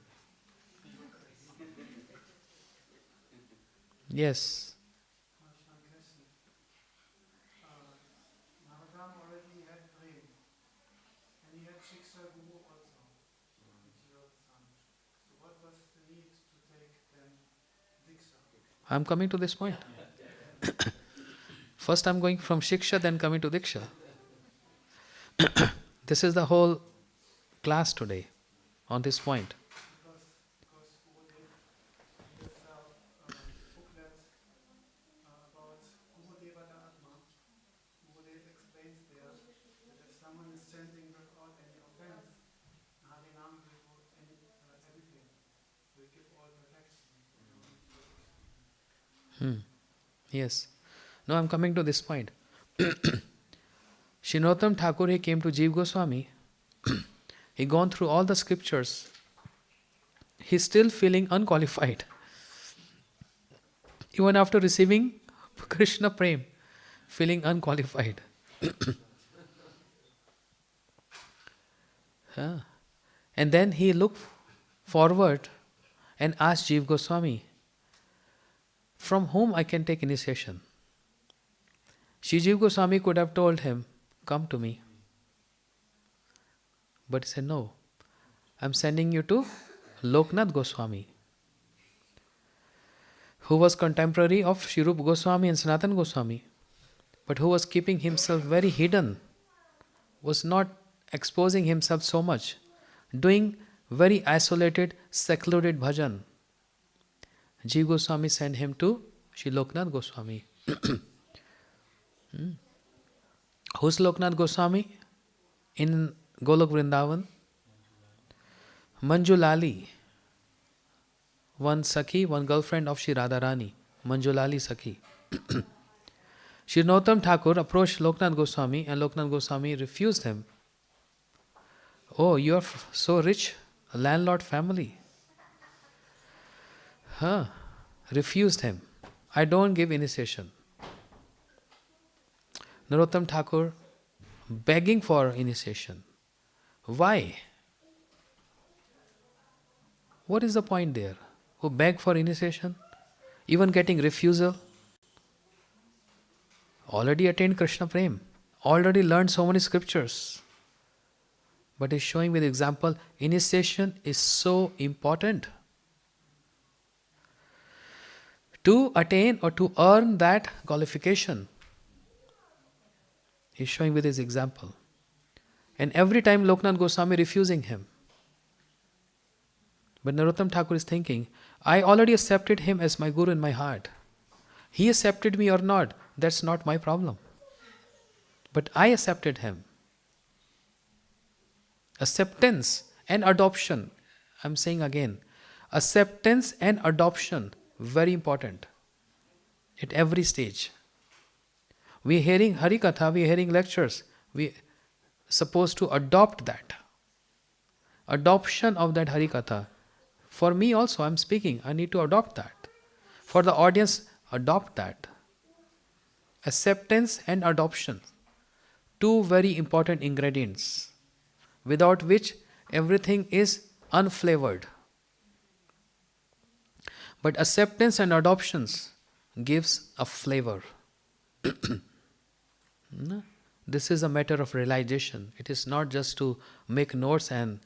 Yes.
Maharaja already had prem, and he had Shiksha Guru also, which he wrote some. So what was the need to take then Diksha?
I'm coming to this point. First I'm going from Shiksha, then coming to Diksha. This is the whole class today on this point.
Because Gurudev has a booklet about Gurudeva Atma. Gurudev explains there that if someone is chanting without any offense, Harinam will do everything. Will give all protection.
Yes. Now I'm coming to this point. Shri Narottam Thakur, he came to Jiva Goswami. He gone through all the scriptures. He's still feeling unqualified. Even after receiving Krishna Prem, feeling unqualified. And then he looked forward and asked Jiva Goswami, from whom I can take initiation? Shri Jiva Goswami could have told him, come to me. But he said, no, I'm sending you to Loknath Goswami, who was contemporary of Shri Rupa Goswami and Sanatana Goswami, but who was keeping himself very hidden, was not exposing himself so much, doing very isolated, secluded bhajan. Jiva Goswami sent him to Shri Loknath Goswami. Who's Loknath Goswami? In Golok Vrindavan? Manjulali. One Sakhi, one girlfriend of Shri Radharani. Manjulali Sakhi. Shri Narottam Thakur approached Loknath Goswami and Loknath Goswami refused him. Oh, you are so rich, a landlord family. Refused him. I don't give initiation. Narottam Thakur begging for initiation. Why? What is the point there? Who beg for initiation? Even getting refusal? Already attained Krishna Prem. already learned so many scriptures. But he's showing with example, initiation is so important. To attain or to earn that qualification. He's showing with his example. And every time Loknath Goswami refusing him. But Narottam Thakur is thinking, I already accepted him as my guru in my heart. He accepted me or not, that's not my problem. But I accepted him. Acceptance and adoption. I'm saying again, acceptance and adoption, very important. At every stage. We're hearing Harikatha, we're hearing lectures. We're supposed to adopt that. Adoption of that Harikatha. For me also, I'm speaking, I need to adopt that. For the audience, adopt that. Acceptance and adoption. Two very important ingredients, without which everything is unflavored. But acceptance and adoptions gives a flavor. This is a matter of realization. It is not just to make notes and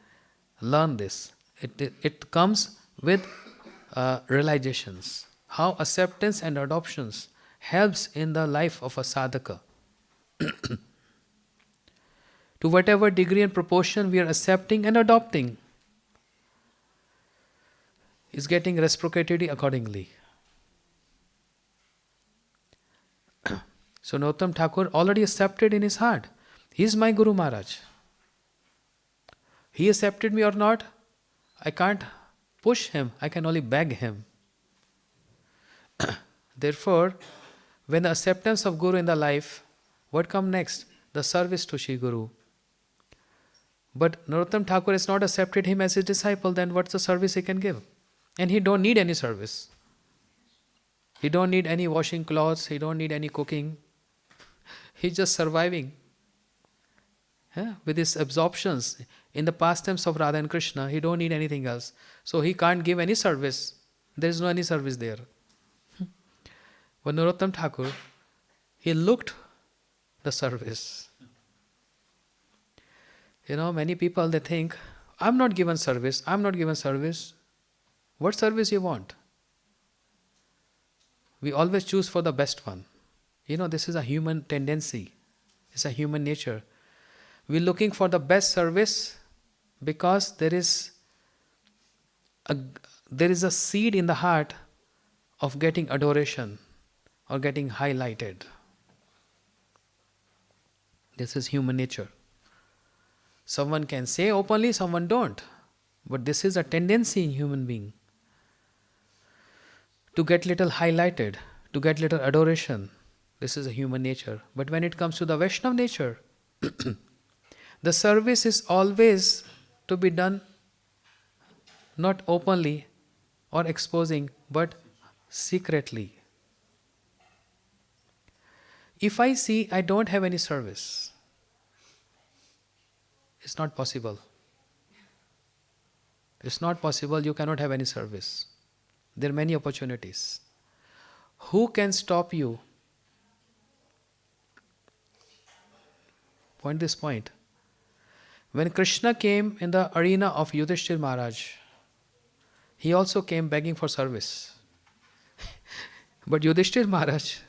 learn this. It comes with realizations. How acceptance and adoptions helps in the life of a sadhaka. To whatever degree and proportion we are accepting and adopting, is getting reciprocated accordingly. So Narottam Thakur already accepted in his heart. He is my Guru Maharaj. He accepted me or not, I can't push him, I can only beg him. Therefore, when the acceptance of Guru in the life, what comes next? The service to Shri Guru. But Narottam Thakur has not accepted him as his disciple, then what's the service he can give? And he don't need any service. He don't need any washing clothes, he don't need any cooking. He's just surviving. With his absorptions in the pastimes of Radha and Krishna, he don't need anything else. So he can't give any service. There is no any service there. But Narottam Thakur, he looked the service. Many people, they think, I'm not given service, I'm not given service. What service you want? We always choose for the best one. This is a human tendency. It's a human nature. We're looking for the best service because there is a seed in the heart of getting adoration or getting highlighted. This is human nature. Someone can say openly, someone don't. But this is a tendency in human being. To get little highlighted, to get little adoration. This is a human nature. But when it comes to the Vaishnava nature, the service is always to be done not openly or exposing, but secretly. If I see I don't have any service, it's not possible. It's not possible, you cannot have any service. There are many opportunities. Who can stop you? Point this point. When Krishna came in the arena of Yudhishthira Maharaj, he also came begging for service. But Yudhishthira Maharaj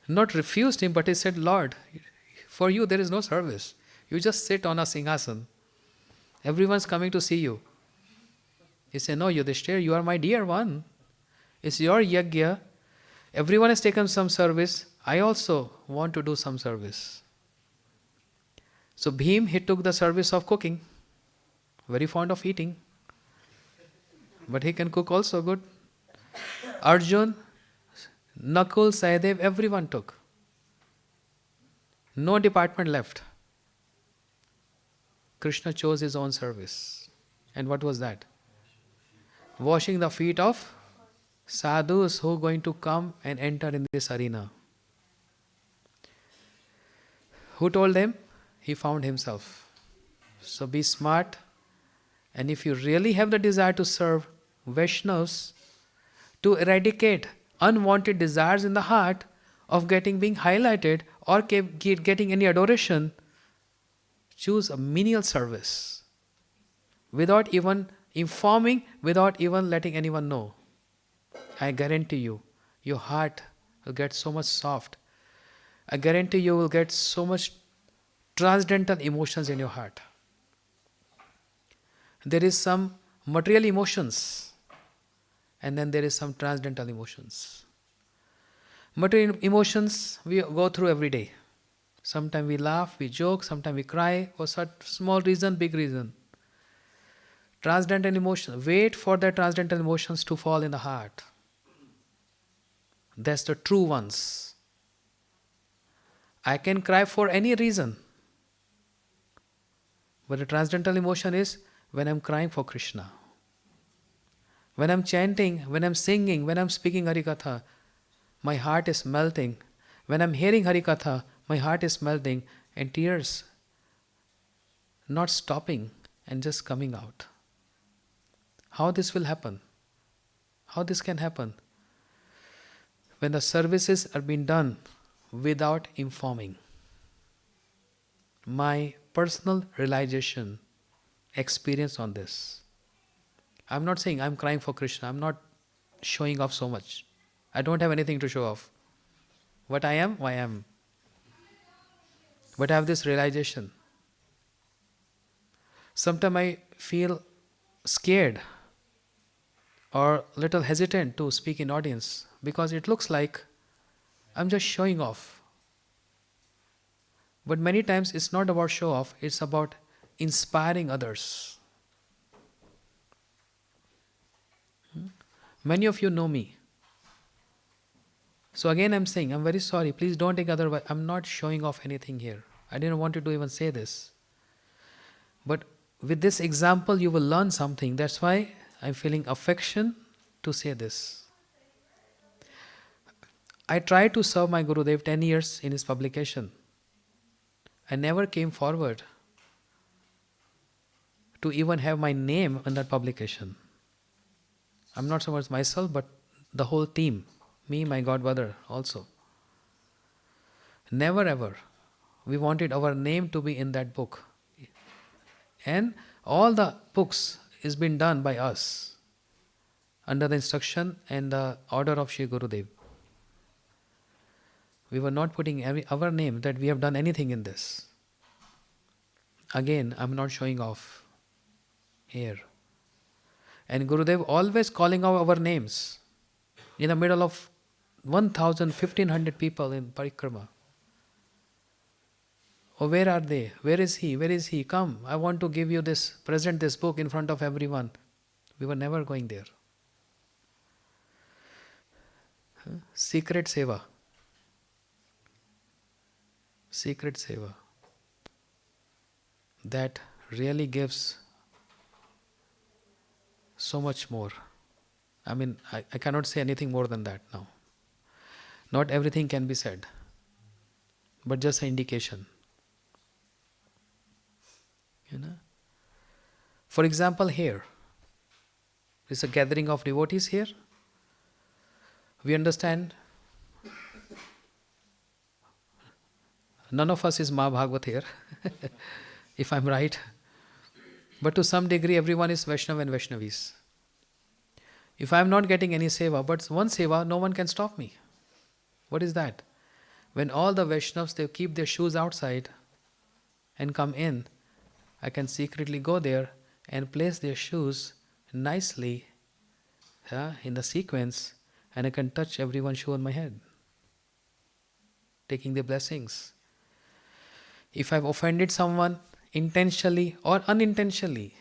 not refused him, but he said, Lord, for you there is no service. You just sit on a singhasan. Everyone's coming to see you. He said, no, Yudhishthira, you are my dear one. It's your yajna. Everyone has taken some service. I also want to do some service. So Bhim, he took the service of cooking. Very fond of eating. But he can cook also good. Arjun, Nakul, Sahadev, everyone took. No department left. Krishna chose his own service. And what was that? Washing the feet of sadhus who are going to come and enter in this arena. Who told him? He found himself. So be smart, and if you really have the desire to serve Vaishnavas, to eradicate unwanted desires in the heart of being highlighted or getting any adoration, choose a menial service without even informing, without even letting anyone know. I guarantee you, your heart will get so much soft. I guarantee you will get so much transcendental emotions in your heart. There is some material emotions, and then there is some transcendental emotions. Material emotions we go through every day. Sometimes we laugh, we joke, sometimes we cry for such small reason, big reason. Transcendental emotion, wait for the transcendental emotions to fall in the heart. That's the true ones. I can cry for any reason. But the transcendental emotion is when I'm crying for Krishna. When I'm chanting, when I'm singing, when I'm speaking Harikatha, my heart is melting. When I'm hearing Harikatha, my heart is melting and tears not stopping and just coming out. How this will happen? How this can happen? When the services are being done without informing. My personal realization, experience on this. I'm not saying I'm crying for Krishna. I'm not showing off so much. I don't have anything to show off. What I am, I am. But I have this realization. Sometimes I feel scared or little hesitant to speak in audience because it looks like I'm just showing off. But many times it's not about show off, it's about inspiring others. Many of you know me. So again I'm saying, I'm very sorry, please don't take otherwise. I'm not showing off anything here. I didn't want to even say this. But with this example you will learn something. That's why I'm feeling affection to say this. I tried to serve my Gurudev 10 years in his publication. I never came forward to even have my name in that publication. I'm not so much myself, but the whole team. Me, my godbrother also. Never ever. We wanted our name to be in that book. And all the books is been done by us under the instruction and the order of Shri Gurudev. We were not putting our name that we have done anything in this. Again, I'm not showing off here. And Gurudev always calling out our names in the middle of 1,000, 1,500 people in Parikrama. Oh, where are they? Where is he? Where is he? Come, I want to give you this, present this book in front of everyone. We were never going there. Secret Seva. Secret Seva. That really gives so much more. I mean, I cannot say anything more than that now. Not everything can be said, but just an indication. You know? For example, here is a gathering of devotees here. We understand none of us is Mahabhagavat here, if I'm right. But to some degree, everyone is Vaishnava and Vaishnavis. If I'm not getting any seva, but one seva, no one can stop me. What is that? When all the Vaishnavas, they keep their shoes outside and come in, I can secretly go there and place their shoes nicely in the sequence, and I can touch everyone's shoe on my head, taking their blessings. If I've offended someone intentionally or unintentionally,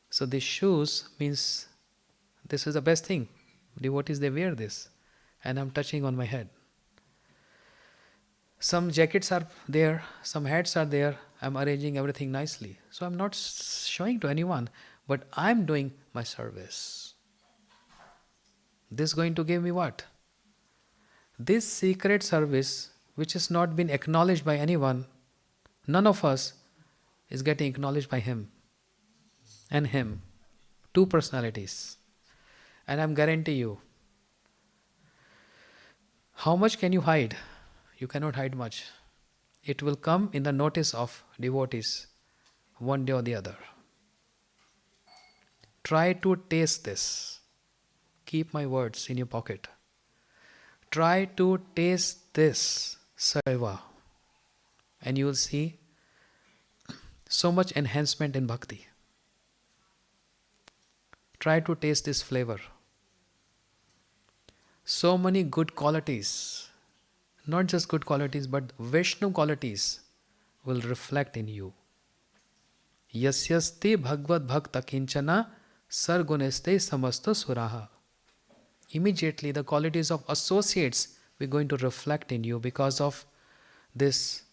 so these shoes means this is the best thing. Devotees, they wear this, and I'm touching on my head. Some jackets are there, some hats are there, I'm arranging everything nicely. So I'm not showing to anyone, but I'm doing my service. This is going to give me what? This secret service, which has not been acknowledged by anyone, none of us is getting acknowledged by him and him. Two personalities. And I'm guarantee you, How much can you hide? You cannot hide much. It will come in the notice of devotees one day or the other. Try to taste this. Keep my words in your pocket. Try to taste this seva, and you will see so much enhancement in bhakti. Try to taste this flavor. So many good qualities, not just good qualities, but Vaishnav qualities will reflect in you. Yasyasti bhagavad bhakta kinchana sarguneste samasto suraha. Immediately the qualities of associates will going to reflect in you because of this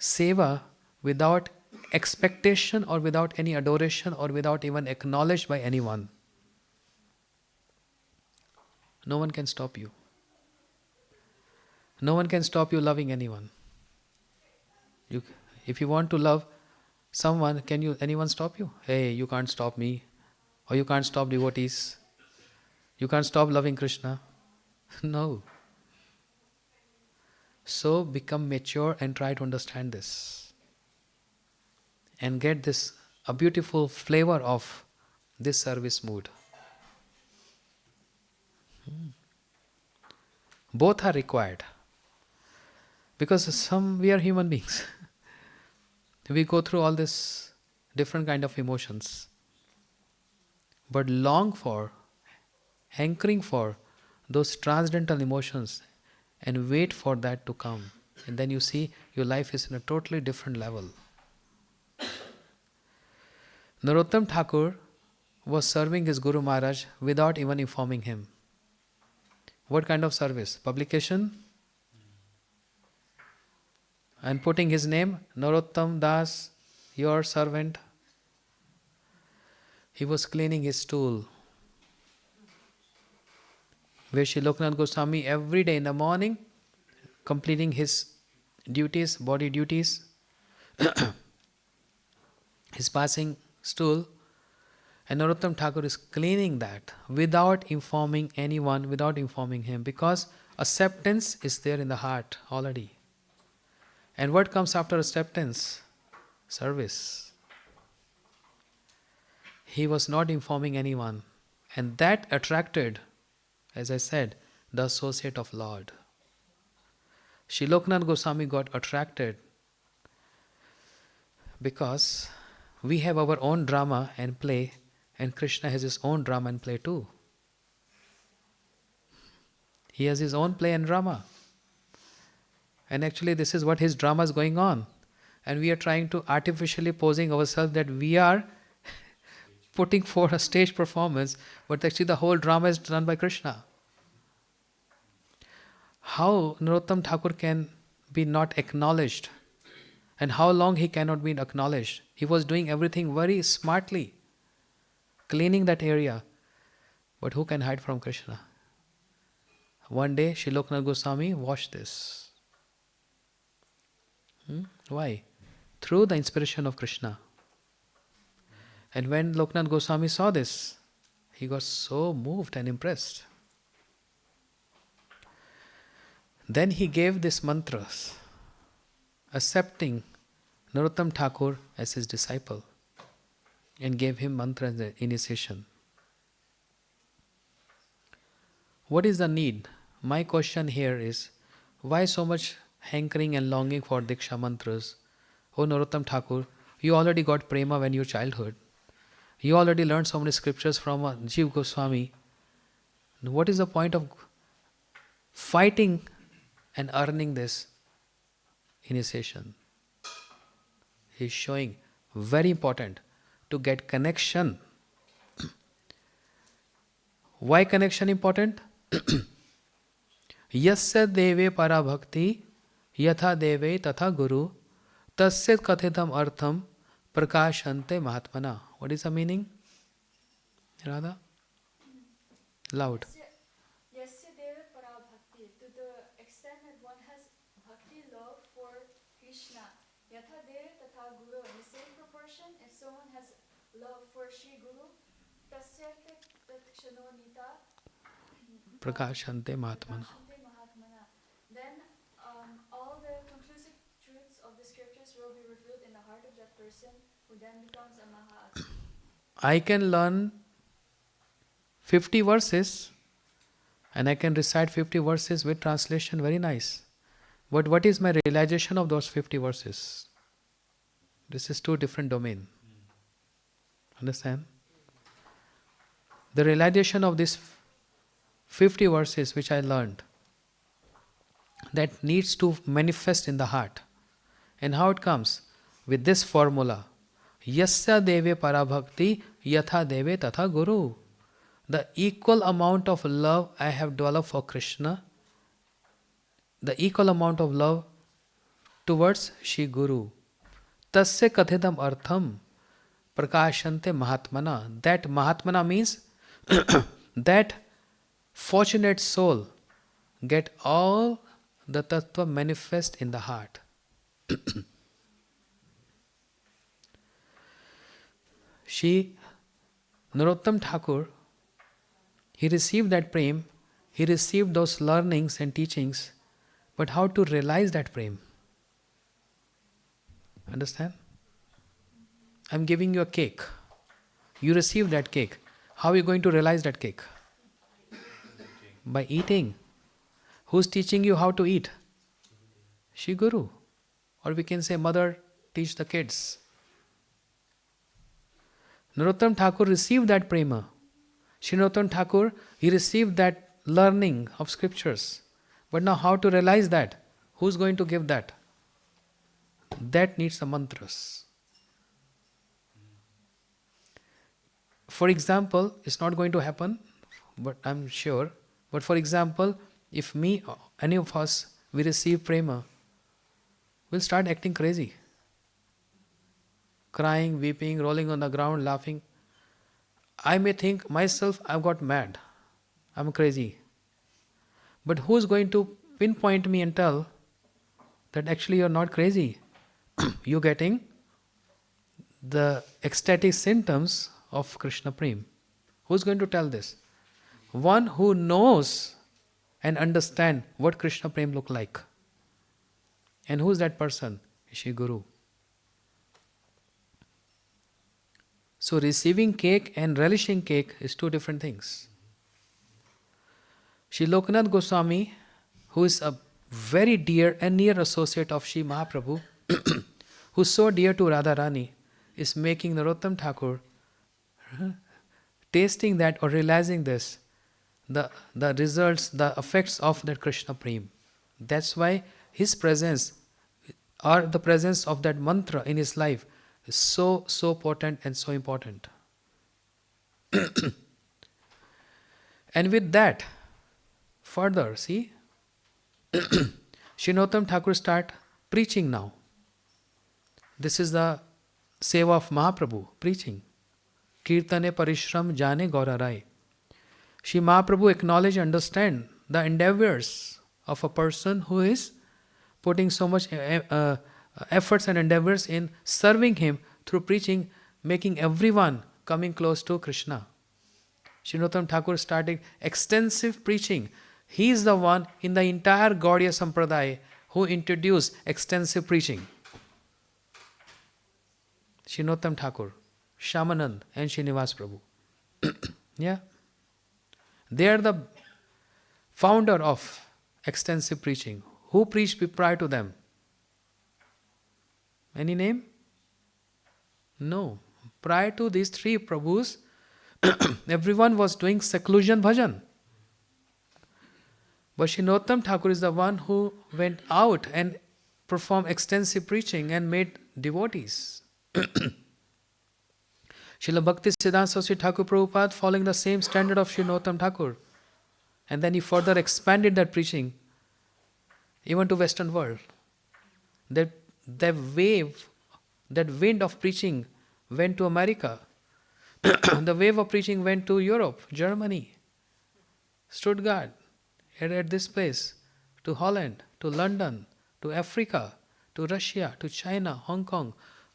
seva without expectation or without any adoration or without even acknowledged by anyone. No one can stop you. No one can stop you loving anyone. If you want to love someone, can anyone stop you? Hey, you can't stop me. Or you can't stop devotees. You can't stop loving Krishna. No. So become mature and try to understand this. And get this, a beautiful flavor of this service mood. Both are required. Because we are human beings. We go through all this different kind of emotions. But long for, hankering for those transcendental emotions and wait for that to come. And then you see your life is in a totally different level. Narottam Thakur was serving his Guru Maharaj without even informing him. What kind of service? Publication? And putting his name, Narottam Das, your servant. He was cleaning his stool. Where Sri Lokanath Goswami every day in the morning, completing his duties, body duties, his passing stool, and Narottam Thakur is cleaning that without informing anyone, without informing him, because acceptance is there in the heart already. And what comes after acceptance? Service. He was not informing anyone, and that attracted, as I said, the associate of Lord. Sri Lokanath Goswami got attracted because we have our own drama and play, and Krishna has his own drama and play too. He has his own play and drama. And actually this is what his drama is going on. And we are trying to artificially posing ourselves that we are putting forth a stage performance, but actually the whole drama is done by Krishna. How Narottam Thakur can be not acknowledged, and how long he cannot be acknowledged? He was doing everything very smartly, cleaning that area. But who can hide from Krishna? One day, Sri Lokanath Goswami watched this. Why? Through the inspiration of Krishna. And when Lokanath Goswami saw this, he got so moved and impressed. Then he gave this mantras, accepting Narottam Thakur as his disciple, and gave him mantra as an initiation. What is the need? My question here is, why so much hankering and longing for Diksha mantras? Oh Narottam Thakur, you already got prema when you were childhood. You already learned so many scriptures from Jiva Goswami. What is the point of fighting and earning this initiation? He is showing, very important, to get connection. Why connection important? Yasya deve para bhakti yatha deve tatha guru tasya kathitam artham prakashante mahatmana. What is the meaning? Radha? Loud.
Yasya deva para bhakti, to the extent that one has bhakti love for Krishna. Yatha deva tatha guru, in the same proportion, if someone has love for Shri Guru, tasya tat kshanonita
Prakashante mahatmana.
who then becomes a Maharaja.
I can learn 50 verses and I can recite 50 verses with translation, very nice. But what is my realization of those 50 verses? This is two different domains. Understand? The realization of these 50 verses which I learned, that needs to manifest in the heart. And how it comes? With this formula. Yasya deve parabhakti yatha deve tatha guru. The equal amount of love I have developed for Krishna, the equal amount of love towards Shri Guru. Tasya kathidam artham prakashante mahatmana. That mahatmana means that fortunate soul get all the tattva manifest in the heart. Shri Narottam Thakur, he received that prem, he received those learnings and teachings, but how to realize that prem? Understand? I'm giving you a cake. You receive that cake. How are you going to realize that cake? By eating. Who's teaching you how to eat? Shri Guru. Or we can say mother teach the kids. Narottam Thakur received that prema. Shri Narottam Thakur, he received that learning of scriptures. But now how to realize that? Who's going to give that? That needs the mantras. For example, it's not going to happen, but I'm sure. But for example, if me, any of us, we receive prema, we'll start acting crazy. Crying, weeping, rolling on the ground, laughing. I may think myself, I've got mad. I'm crazy. But who's going to pinpoint me and tell that actually you're not crazy? You're getting the ecstatic symptoms of Krishna Prem. Who's going to tell this? One who knows and understands what Krishna Prem look like. And who's that person? Shri Guru. So receiving cake and relishing cake is two different things. Shri Lokanath Goswami, who is a very dear and near associate of Shri Mahaprabhu, who's so dear to Radharani, is making Narottam Thakur tasting that or realizing this, the results, the effects of that Krishna Prem. That's why his presence or the presence of that mantra in his life is so potent and so important. And with that, further, see, Shri Narottam Thakur start preaching now. This is the seva of Mahaprabhu, preaching. Kirtane Parishram Jane Gaura Rai. Shri Mahaprabhu acknowledge and understand the endeavors of a person who is putting so much efforts and endeavors in serving him through preaching, making everyone coming close to Krishna. Shri Narottam Thakur started extensive preaching. He is the one in the entire Gaudiya Sampradaya who introduced extensive preaching. Shri Narottam Thakur, Shamanand and Srinivas Prabhu. Yeah. They are the founder of extensive preaching. Who preached prior to them? Any name? No. Prior to these three Prabhus, everyone was doing seclusion bhajan. But Shri Narottam Thakur is the one who went out and performed extensive preaching and made devotees. Srila Bhakti Siddhanta Saraswati Thakur Prabhupada following the same standard of Shri Narottam Thakur. And then he further expanded that preaching even to Western world. That wind of preaching went to America. The wave of preaching went to Europe, Germany, Stuttgart, at this place, to Holland, to London, to Africa, to Russia, to China, Hong Kong,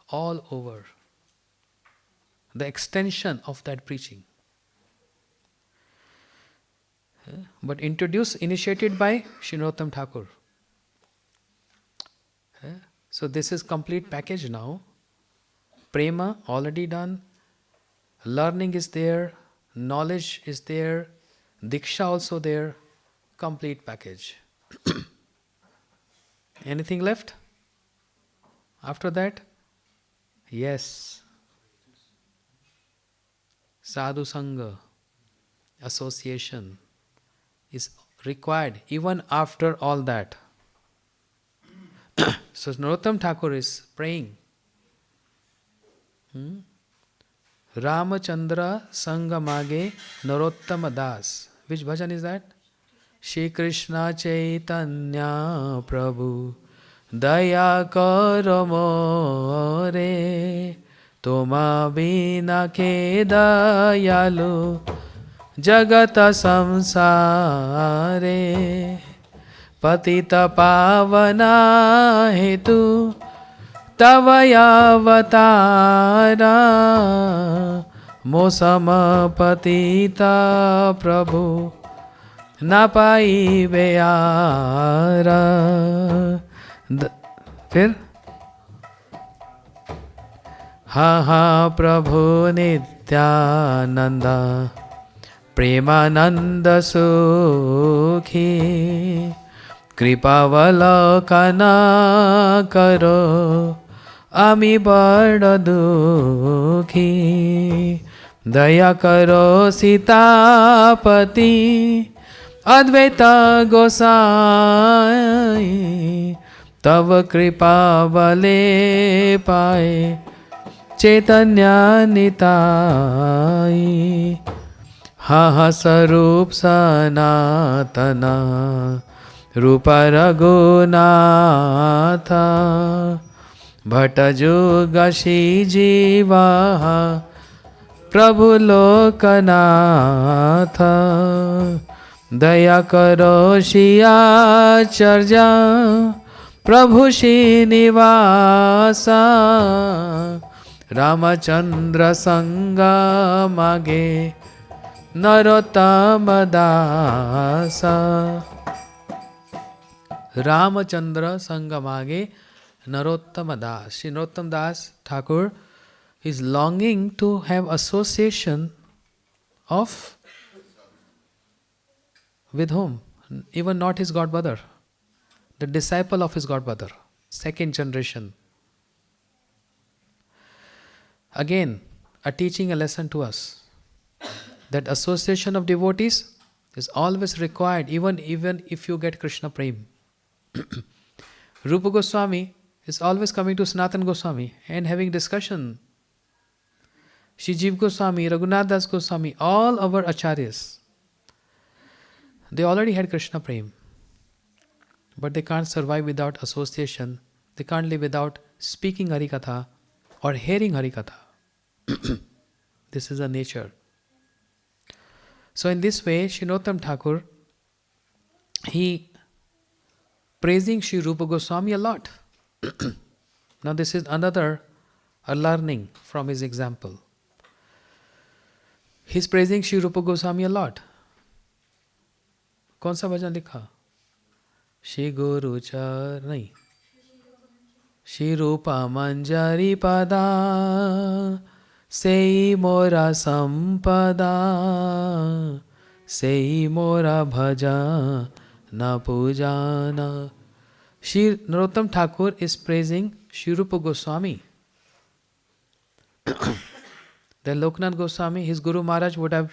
all over. The extension of that preaching. But initiated by Shri Narottam Thakur. So this is complete package now. Prema already done. Learning is there. Knowledge is there. Diksha also there. Complete package. Anything left? After that? Yes. Sadhu Sangha, association is required even after all that. So Narottam Thakur is praying. Ramachandra Sangamage Narottama Das. Which bhajan is that? Shri Krishna Chaitanya Prabhu Daya Karo More Toma Bina Ke Dayalu Jagata Samsare Patita Pavana Hetu Tavayavatara Mosama Patita Prabhu Napai Beyara फिर हा हा प्रभु नित्यानंदा प्रेमानंद सुखी कृपावलोकना करो आमी बड़ दुखी दया करो सीतापति अद्वैत गोसाई तव कृपा बले पाए चैतन्य निताई हा हा स्वरूप सनातना रूप रघुनाथ भट्ट जुगशी जीवा प्रभु लोकनाथ दया करो श्रीआचार्य प्रभु श्रीनिवासा रामचंद्र संग मागे नरोत्तम दासा रामचंद्र संग मागे नरोत्तम दास. Shri Narottam Das Thakur is longing to have association of with whom? Even not his godbrother. The disciple of his godbrother, second generation. Again, a teaching, a lesson to us that association of devotees is always required, even if you get Krishna Prem. Rupa Goswami is always coming to Sanatana Goswami and having discussion. Shri Jiva Goswami, Raghunath Das Goswami, all our acharyas, they already had Krishna Prem. But they can't survive without association. They can't live without speaking Harikatha or hearing Harikatha. This is the nature. So in this way, Shri Narottam Thakur, he praising Shri Rupa Goswami a lot. Now this is another a learning from his example. He's praising Shri Rupa Goswami a lot. कौन सा भजन लिखा? श्री गुरु चर नहीं, श्री रूपा मंजरी पदा सेई मोरा संपदा सेई मोरा भजन पूजन. Shri Narottam Thakur is praising Shri Rupa Goswami. Then Loknath Goswami, his Guru Maharaj would have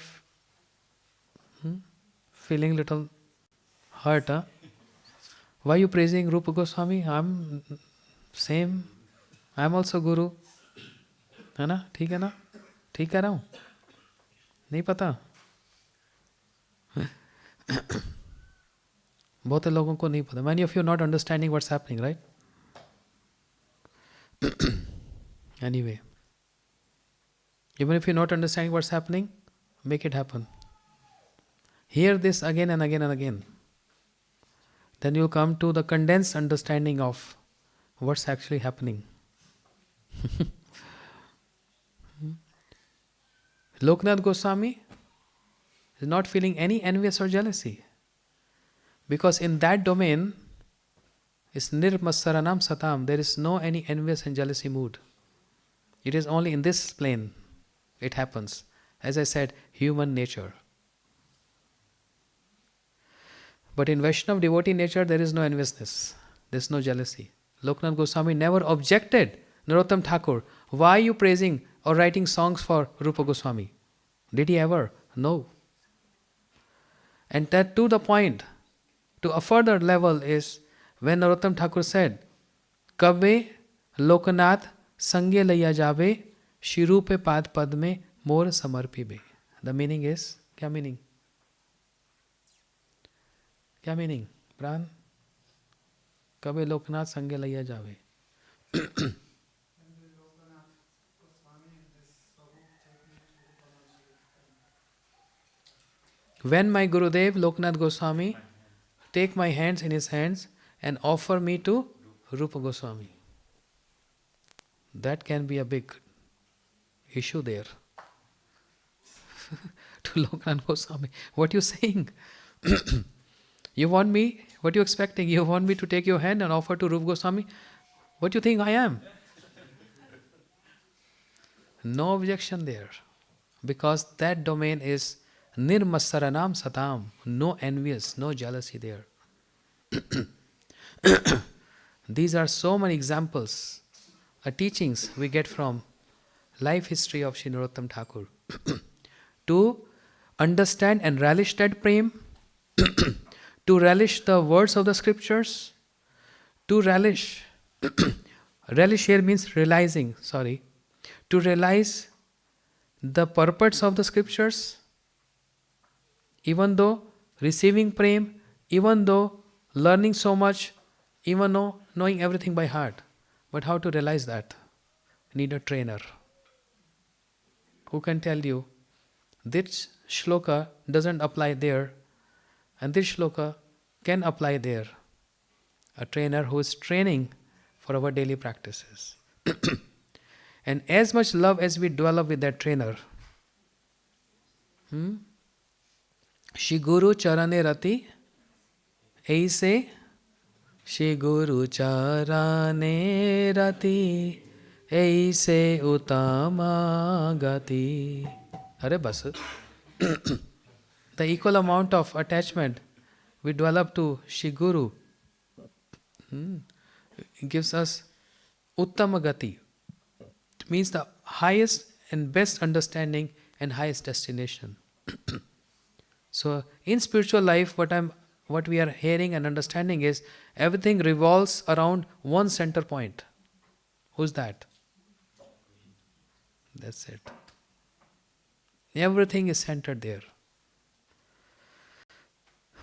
feeling little hurt. Huh? Why are you praising Rupa Goswami? I'm same. I'm also Guru. है ना? ठीक है ना? ठीक कह रहा हूँ? नहीं पता? बहुत लोगों को नहीं पता. Many of you are not understanding what's happening, right? Anyway, even if you're not understanding what's happening, make it happen. Hear this again and again and again. Then you'll come to the condensed understanding of what's actually happening. Loknath Goswami is not feeling any envious or jealousy. Because in that domain, is nirmasaranam satam, there is no any envious and jealousy mood. It is only in this plane it happens. As I said, human nature. But in Vaishnava devotee nature, there is no enviousness. There is no jealousy. Loknath Goswami never objected. Narottam Thakur, why are you praising or writing songs for Rupa Goswami? Did he ever? No. And that to the point, to a further level is when Narottam Thakur said, Kabe Loknath Sange Laya Jave Shirupe Pad Padme Mor Samarpibe. The meaning is, kya meaning? Kya meaning? Pran? Kabe Loknath Sange Laya Jave. When my Gurudev Loknath Goswami take my hands in his hands and offer me to Rupa Goswami. That can be a big issue there. To Loknath Goswami. What you saying? You want me? What you expecting? You want me to take your hand and offer to Rupa Goswami? What you think I am? No objection there. Because that domain is Nirmasaranam Satam. No envious, no jealousy there. These are so many examples, teachings we get from life history of Sri Narottam Thakur. To understand and relish that prem, to relish the words of the scriptures, to relish, relish here means realizing, to realize the purports of the scriptures, even though receiving prem, even though learning so much, even though knowing everything by heart. But how to realize that? Need a trainer who can tell you this shloka doesn't apply there and this shloka can apply there. A trainer who is training for our daily practices. And as much love as we develop with that trainer, Shri Guru Charane Rati, Aise Shri Guru Charane Rati, Aise Utama Gati. Hare bas. The equal amount of attachment we develop to Shri Guru gives us Uttama Gati. It means the highest and best understanding and highest destination. So in spiritual life, what we are hearing and understanding is everything revolves around one center point. Who's that? That's it. Everything is centered there.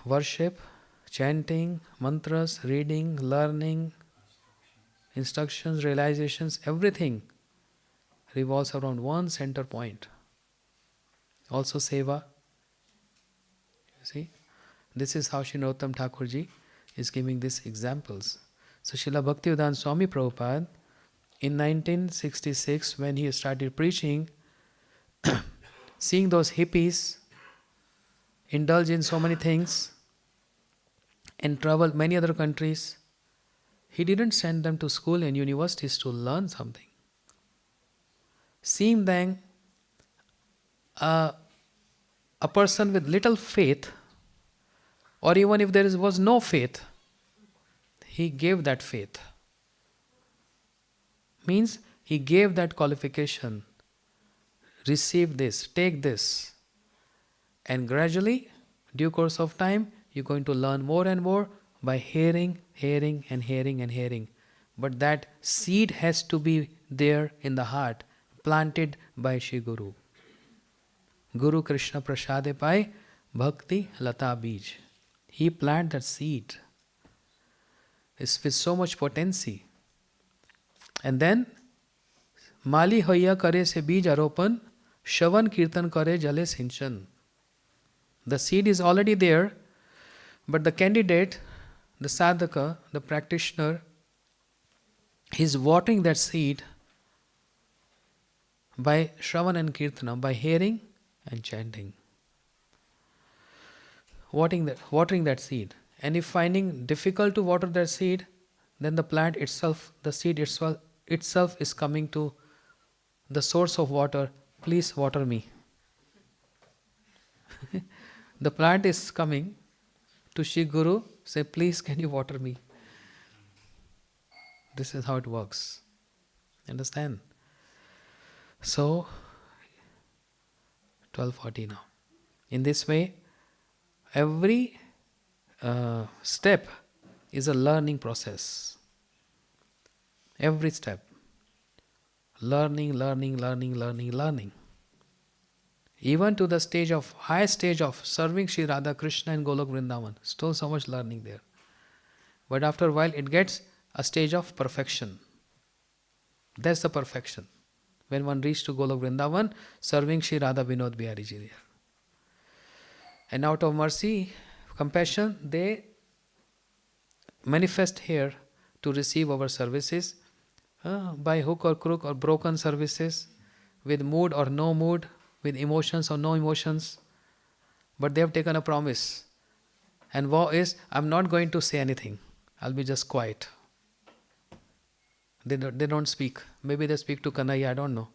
Worship, chanting, mantras, reading, learning, instructions, realizations, everything revolves around one center point. Also seva. See, this is how Sri Narottam Thakur Ji is giving these examples. So Srila Bhaktivedanta Swami Prabhupada, in 1966, when he started preaching, seeing those hippies indulge in so many things and travel many other countries, he didn't send them to school and universities to learn something. Seeing them a person with little faith, or even if there was no faith, he gave that faith. Means he gave that qualification. Receive this, take this. And gradually, due course of time, you're going to learn more and more by hearing. But that seed has to be there in the heart, planted by Shri Guru. Guru Krishna Prasade Pai Bhakti Lata Bij. He planted that seed. It's with so much potency. And then, Mali hoya kare se bij aropan, Shavan Kirtan kare jale sinchan. The seed is already there, but the candidate, the sadhaka, the practitioner, is watering that seed by Shravan and Kirtana, by hearing and chanting. Watering that seed. And if finding difficult to water that seed, then the plant itself, the seed itself is coming to the source of water, please water me. The plant is coming to Shri Guru, say, please can you water me? This is how it works. Understand? So, 12:40 now. In this way, every step is a learning process. Every step. Learning. Even to the high stage of serving Sri Radha Krishna in Golok Vrindavan. Still so much learning there. But after a while it gets a stage of perfection. That's the perfection. When one reaches to Golok Vrindavan, serving Sri Radha Vinod Bihari Ji there. And out of mercy, compassion, they manifest here to receive our services by hook or crook or broken services, with mood or no mood, with emotions or no emotions. But they have taken a promise. And vow is, I'm not going to say anything. I'll be just quiet. They don't speak. Maybe they speak to Kanhaiya, I don't know.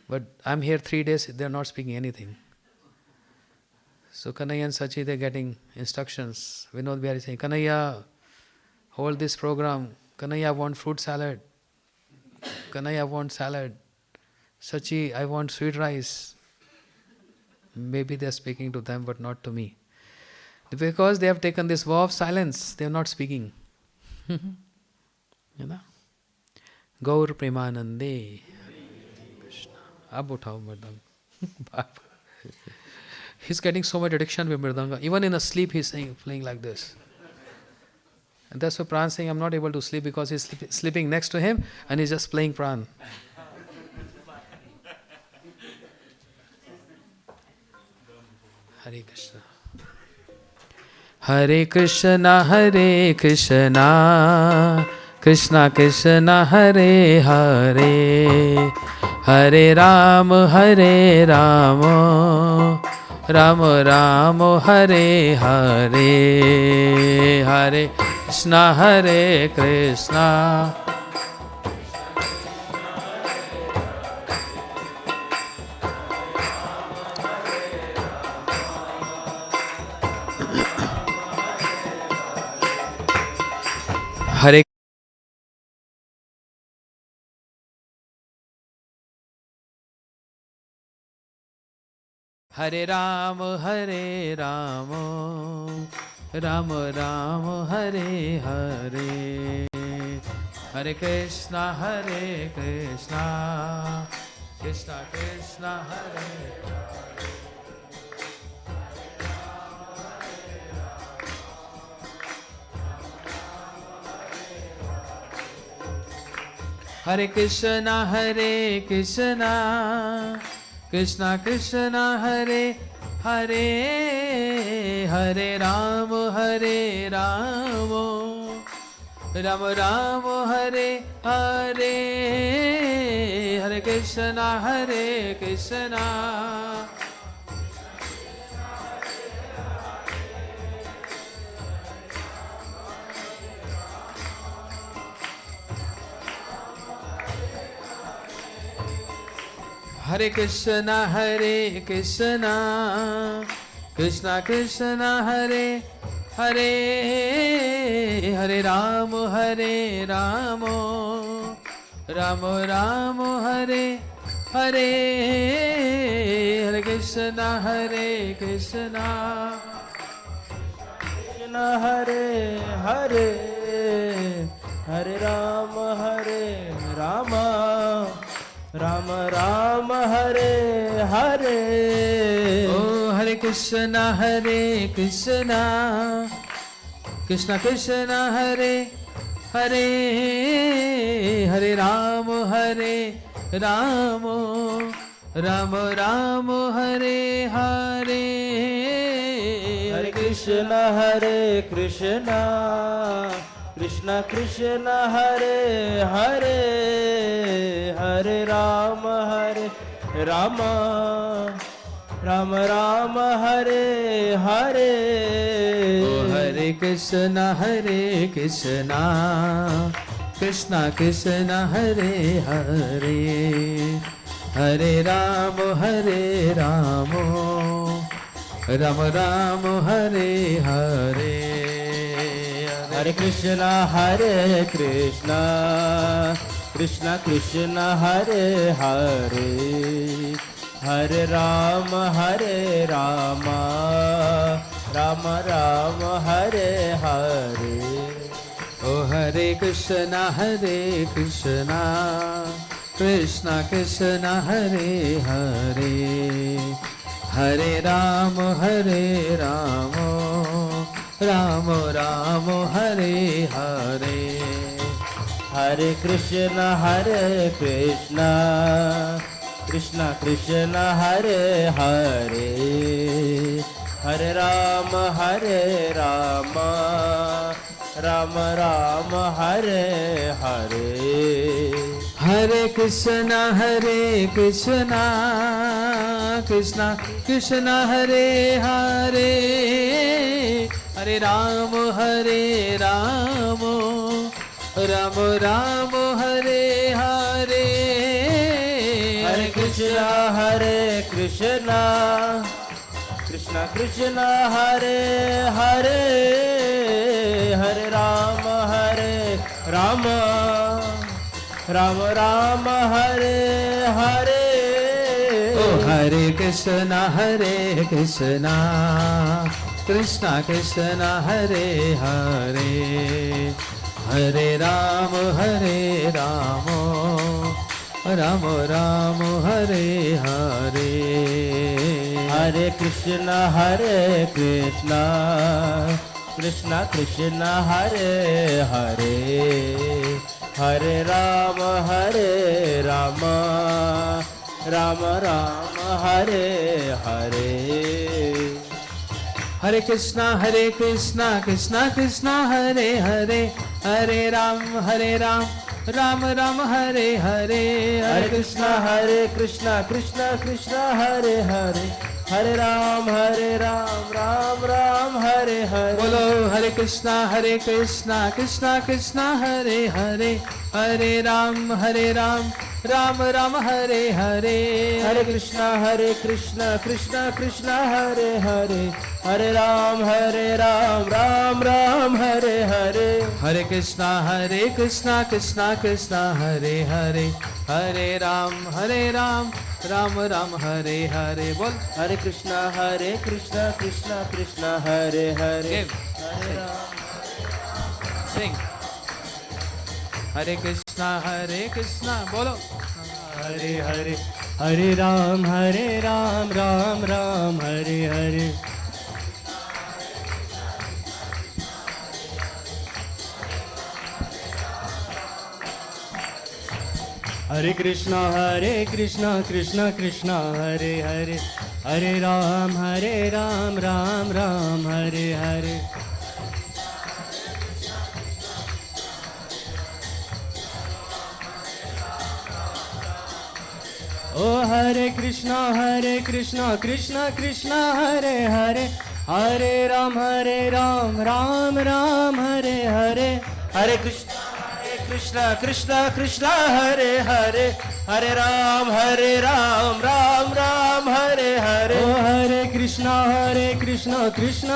But I'm here 3 days, they're not speaking anything. So Kanhaiya and Sachi, they're getting instructions. Vinod Bihari saying, Kanhaiya, hold this program. Kanhaiya, I want fruit salad. Kanhaiya, I want salad. Sachi, I want sweet rice. Maybe they're speaking to them, but not to me. Because they have taken this vow of silence, they are not speaking. You know? Gaur Premanande. Krishna. Ab uthao mridanga. He's getting so much addiction with mridanga. Even in a sleep he's playing like this. And that's why Pran saying, I'm not able to sleep, because he's sleeping next to him and he's just playing Pran. Hare Krishna. Hare Krishna, Hare Krishna, Krishna Krishna, Hare Hare, Hare Rama, Hare Rama, Rama Rama, Hare Hare, Hare Krishna, Hare Krishna. Hare Hare Rama, Hare Rama, Rama Rama, Hare Hare, Hare Krishna, Hare Krishna, Krishna Krishna, Hare Hare Krishna, Hare Krishna, Krishna Krishna, Hare Hare, Hare Rama, Hare Rama, Rama Rama, Hare Hare, Hare Krishna, Hare Krishna. Hare Krishna, Hare Krishna, Krishna Krishna, Hare Hare, Hare Rama, Hare Rama, Rama Rama, Hare Hare, Hare Krishna, Hare Krishna,
Krishna Hare Hare, Hare Rama, Hare Rama, Rama Rama, Hare Hare.
Oh, Hare Krishna, Hare Krishna, Krishna Krishna, Hare Hare, Hare Rama, Hare Rama, Rama Rama, Hare Hare.
Hare Krishna, Hare Krishna, Krishna Krishna, Hare Hare, Hare Rama, Hare Rama, Rama Rama, Hare Hare.
Oh, Hare Krishna, Hare Krishna, Krishna Krishna, Hare Hare, Hare Ram, Ram Ram, Hare Hare,
Hare Krishna, Krishna Krishna, Hare Hare, Hare Rama, Rama Rama, Hare Hare.
Oh Hare Krishna, Krishna Krishna, Hare Hare, Hare Ram, Ram Ram, Hare Hare.
Hare Krishna, Krishna Krishna, Hare Hare, Hare Rama, Rama Rama, Hare Hare.
Hare Krishna, Krishna Krishna, Hare Hare, Hare Ram, Ram Ram, Hare Hare.
Hare Krishna, Krishna Krishna, Hare Hare, Hare Rama, Rama Rama, Hare Hare.
Oh Hare Krishna, Krishna Krishna, Hare Hare, Hare Ram, Ram Ram, Hare Hare.
Hare Krishna, Krishna Krishna, Hare Hare, Hare Rama, Rama Rama, Hare Hare.
Hare Krishna, Krishna Krishna, Hare Hare, Hare Ram, Ram Ram, Hare Hare.
Hare Krishna, Krishna Krishna, Hare Hare, Hare Ram, Ram Ram, Hare Hare.
Bolo Hare Krishna, Krishna Krishna, Hare Hare, Hare Ram, Ram Ram, Hare Hare.
Hare Krishna, Krishna Krishna, Hare Hare, Hare Ram, Ram Ram, Hare Hare.
Hare Krishna, Krishna Krishna, Hare Hare, Hare Ram, Ram Ram, Hare Hare. Bol
Hare Krishna, Krishna Krishna, Hare Hare.
Give. Sing. Hare Krishna, bolo.
Hare Hare, Hare Ram, Ram Ram, Hare Hare. Hare Krishna, Krishna Krishna, Hare Hare, Hare Ram, Ram Ram, Hare Hare. Oh Hare Krishna, Krishna Krishna, Hare Hare, Hare Ram, Ram Ram, Hare Hare. Hare Krishna, Krishna, Hare Hare, Hare Ram, Ram Ram, Hare Hare. Oh Hare Krishna, Krishna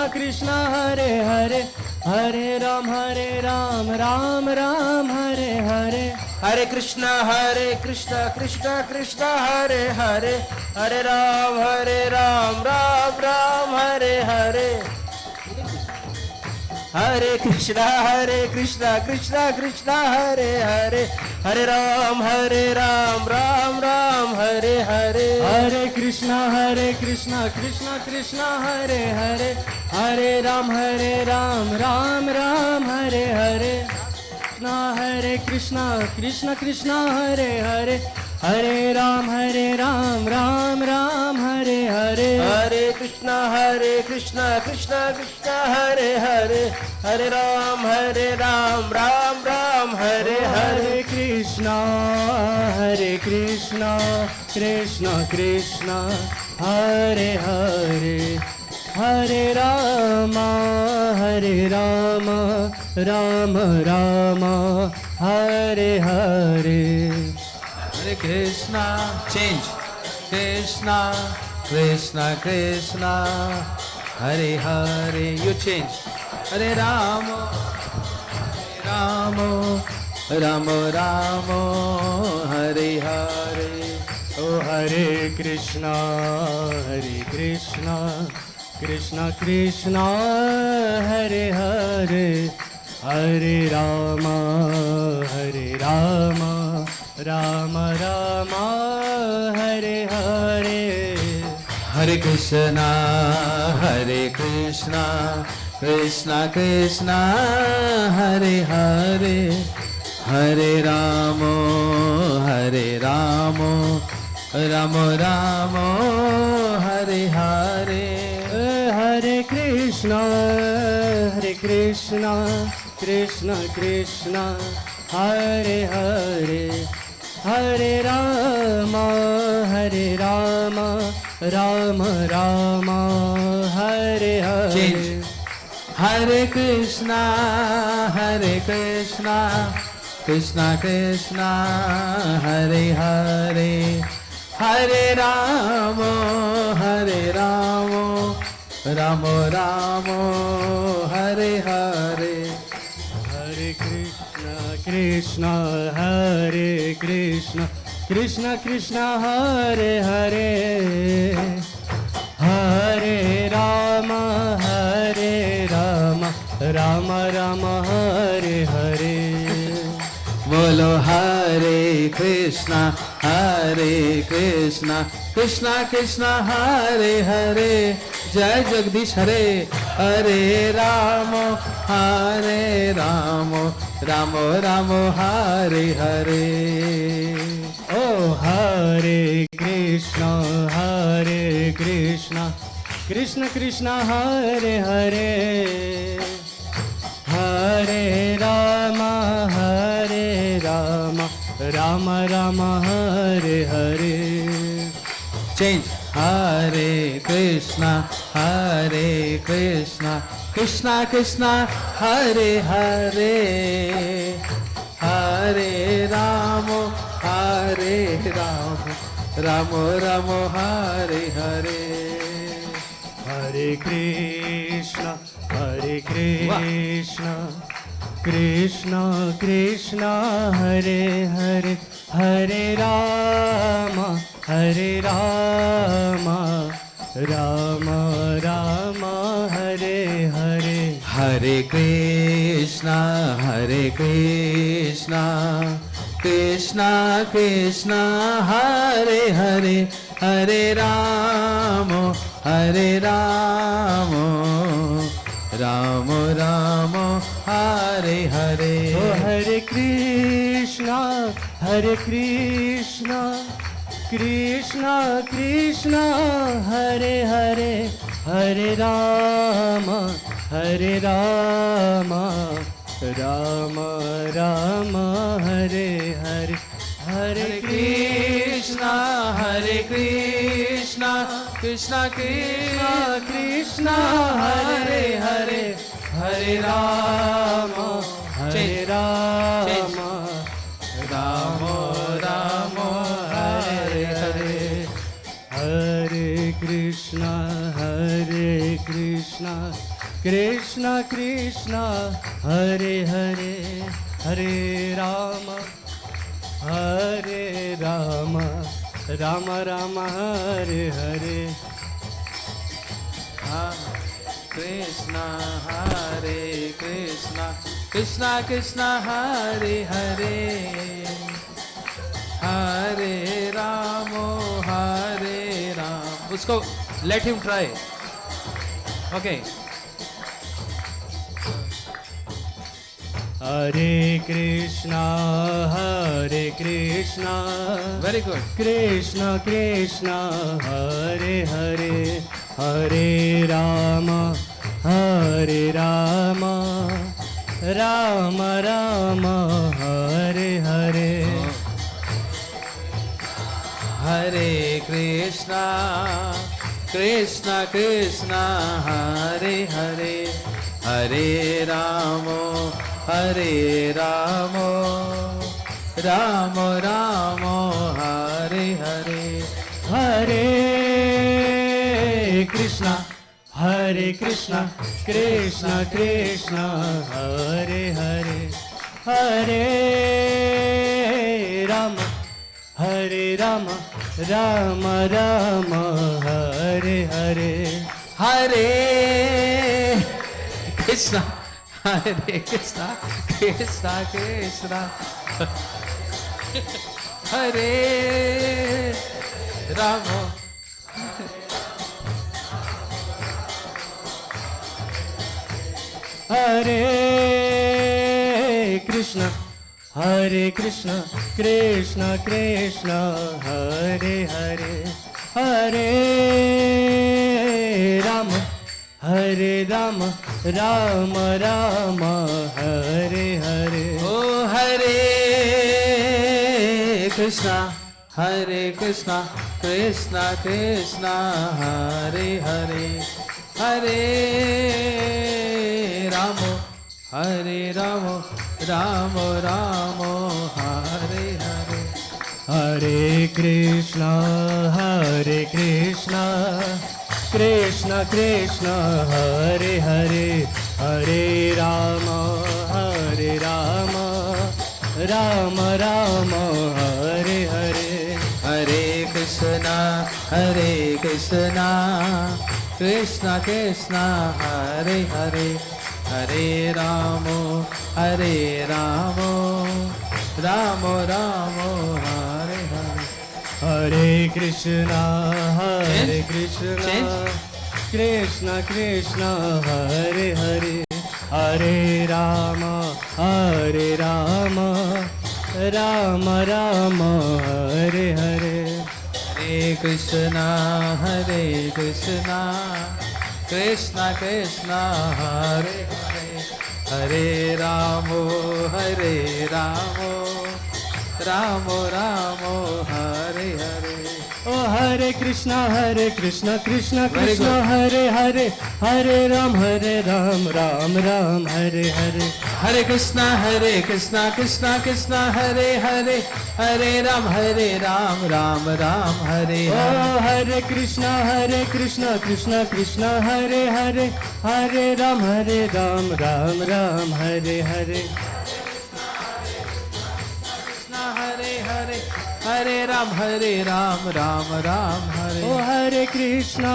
Krishna, Hare Hare, Hare Ram, Ram Ram, Hare Hare. Hare Krishna, Krishna Hare Hare, Hare Ram, Ram Ram, Hare Hare. Hare Krishna, Krishna Hare Hare, Hare Ram, Ram Ram, Hare Hare. Hare Krishna, Krishna Hare Hare, Hare Ram, Ram Ram, Hare Hare. Krishna, Krishna Hare Hare, Hare Ram, Ram Ram, Hare Hare. Hare Krishna, Krishna Hare Hare, Hare Ram, Ram Ram, Hare Hare. Krishna, Krishna Krishna, Hare Hare, Hare Rama, Rama Rama, Hare Hare.
Hare Krishna. Change. Krishna, Krishna, Krishna, Hare Hare. You change. Hare Rama, Rama, Rama Rama, Hare Hare.
Oh Hare Krishna, Krishna Krishna, Hare Hare, Hare Rama, Rama Rama, Hare Hare.
Hare Krishna, Krishna Krishna, Hare Hare, Hare Rama, Rama Rama, Hare Hare.
Hare Krishna, Krishna Krishna, Hare Hare, Hare Rama, Rama Rama, Hare Hare.
Change. Hare Krishna, Krishna Krishna, Hare Hare, Hare Rama, Rama Rama, Hare Hare.
Hare Krishna, Krishna Hare Krishna, Krishna Krishna, Hare Hare, Hare Rama, Rama Rama, Hare Hare.
Bolo Hare Krishna, Krishna Krishna, Hare Hare. Jai Jagdish Hare, Hare Rama, Rama Rama, Hare Hare.
Oh Hare Krishna, Krishna Krishna, Hare Hare, Hare Rama, Rama Rama, Hare Hare.
Change. Hare Krishna, Krishna Krishna, Hare Hare, Hare Rama, Rama Rama, Hare Hare.
Hare Krishna, Krishna Krishna, Hare Hare, Hare Rama, Rama Rama, Hare Hare.
Hare Krishna, Krishna Krishna, Hare Hare, Hare Rama, Rama Rama, Hare Hare.
Oh Hare Krishna, Krishna Krishna, Hare Hare, Hare Rama, Rama Rama, Hare Hare. Hare
Krishna, Krishna Krishna, Hare Hare, Hare Rama, Rama Rama, Hare Hare.
Hare Krishna, Krishna Krishna, Hare Hare, Hare Rama, Rama Rama, Hare Hare.
Krishna, Krishna Krishna, Hare Hare, Hare Rama, Usko let him try. Okay.
Hare Krishna,
Very good.
Krishna Krishna, Hare Hare, Hare Rama, Rama Rama, Hare Hare.
Hare Krishna, Krishna Krishna, Hare Hare, Hare Rama, Rama Rama, Hare
Hare Krishna, Krishna Krishna, Hare Hare, Hare Rama, Hare Rama, Rama Rama, Hare Hare,
Hare Krishna, Hare Krishna, Krishna Krishna, Hare Rama.
Hare Krishna, Hare Krishna, Krishna Krishna, Hare Hare, Hare Rama, Hare Rama, Rama Rama, Hare Hare.
Oh Hare Krishna, Hare Krishna, Krishna Krishna, Hare Hare, Hare Rama, Hare Rama, Rama Rama, Hare Hare.
Hare Krishna, Krishna Krishna, Hare Hare, Hare Rama, Rama Rama, Hare Hare.
Hare Krishna, Krishna Krishna, Hare Hare, Hare Rama, Rama Rama, Hare Hare.
Hare Krishna,
Change.
Krishna Krishna, Hare Hare, Hare Rama, Rama Rama, Hare Hare.
Hare Krishna, Krishna Krishna, Hare Hare, Hare Rama, Rama Rama, Hare Hare.
Oh Hare Krishna, Krishna
Very
Krishna,
good.
Hare Hare, Hare Ram, Ram Ram, Hare Hare.
Hare Krishna, Krishna Krishna, Hare Hare, Hare Ram, Ram Ram, Hare Hare.
Oh Hare Krishna, Krishna Krishna, Hare Hare, Hare Ram, Ram Ram, Hare Hare.
Krishna, Hare Hare Ram, Ram Ram, Hare.
Oh Hare Krishna,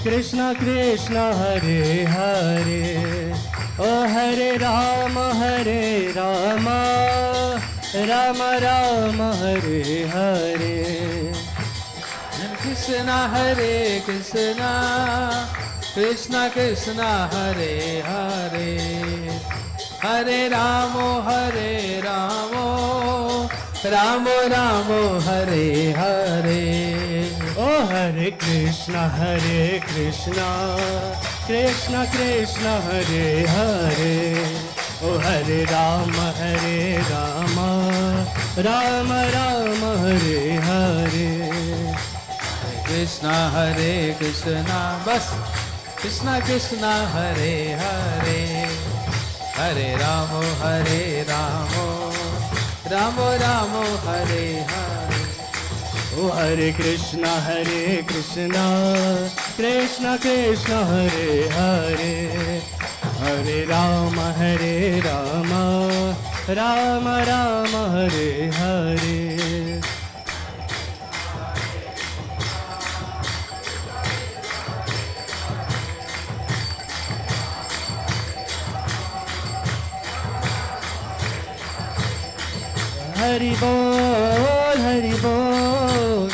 Krishna Krishna, Hare Hare. Oh Hare Rama, Rama Rama, Hare Hare.
Krishna, Krishna Krishna, Hare Hare, Hare Ramo, Ramo Ramo, Hare Hare.
Oh Hare Krishna, Krishna Krishna, Hare Hare. Oh Hare Rama, Rama Rama, Hare Hare.
Krishna, bas. Krishna Krishna, Hare Hare, Hare Ramo, Ramo Ramo, Hare Hare.
Oh Hare Krishna, Krishna Krishna, Hare Hare. Hare Rama, Rama Rama, Hare Hare. Hari Bol, Hari Bol.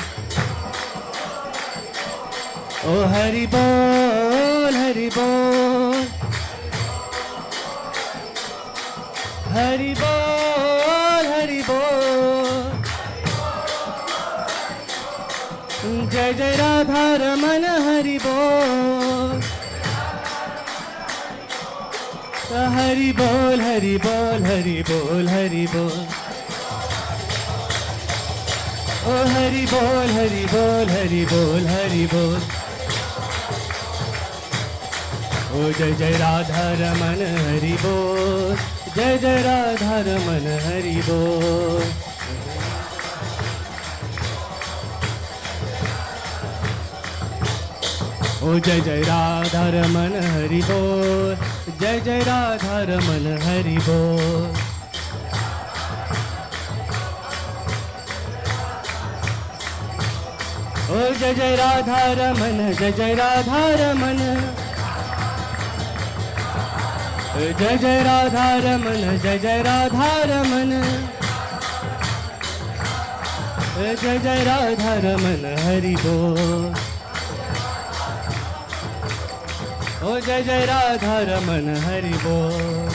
Oh Hari Bol, Hari Bol. Hari Bol, Hari Bol. Jai Jai Radha Ramana, Hari Bol. Hari Bol, Hari Bol, Hari Bol, Hari Bol. Oh Hari Bol, Hari Bol, Hari Bol, Hari Bol. Oh Jai Jai Radha Raman, Hari Bol. Jai Jai Radha Raman, Hari Bol. ओ जय जय राधा रमन हरि बोल, जय जय राधा रमन हरि बोल। ओ जय जय राधा रमन, जय जय राधा रमन, जय जय राधा रमन, जय जय राधा रमन, जय जय राधा रमन हरि बोल। ओ जय जय राधा रमन हरि बोल।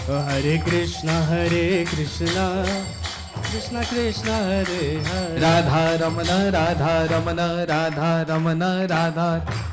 ओ हरे कृष्णा कृष्णा कृष्णा हरे हरे।
राधा रमन राधा रमन राधा रमन राधा,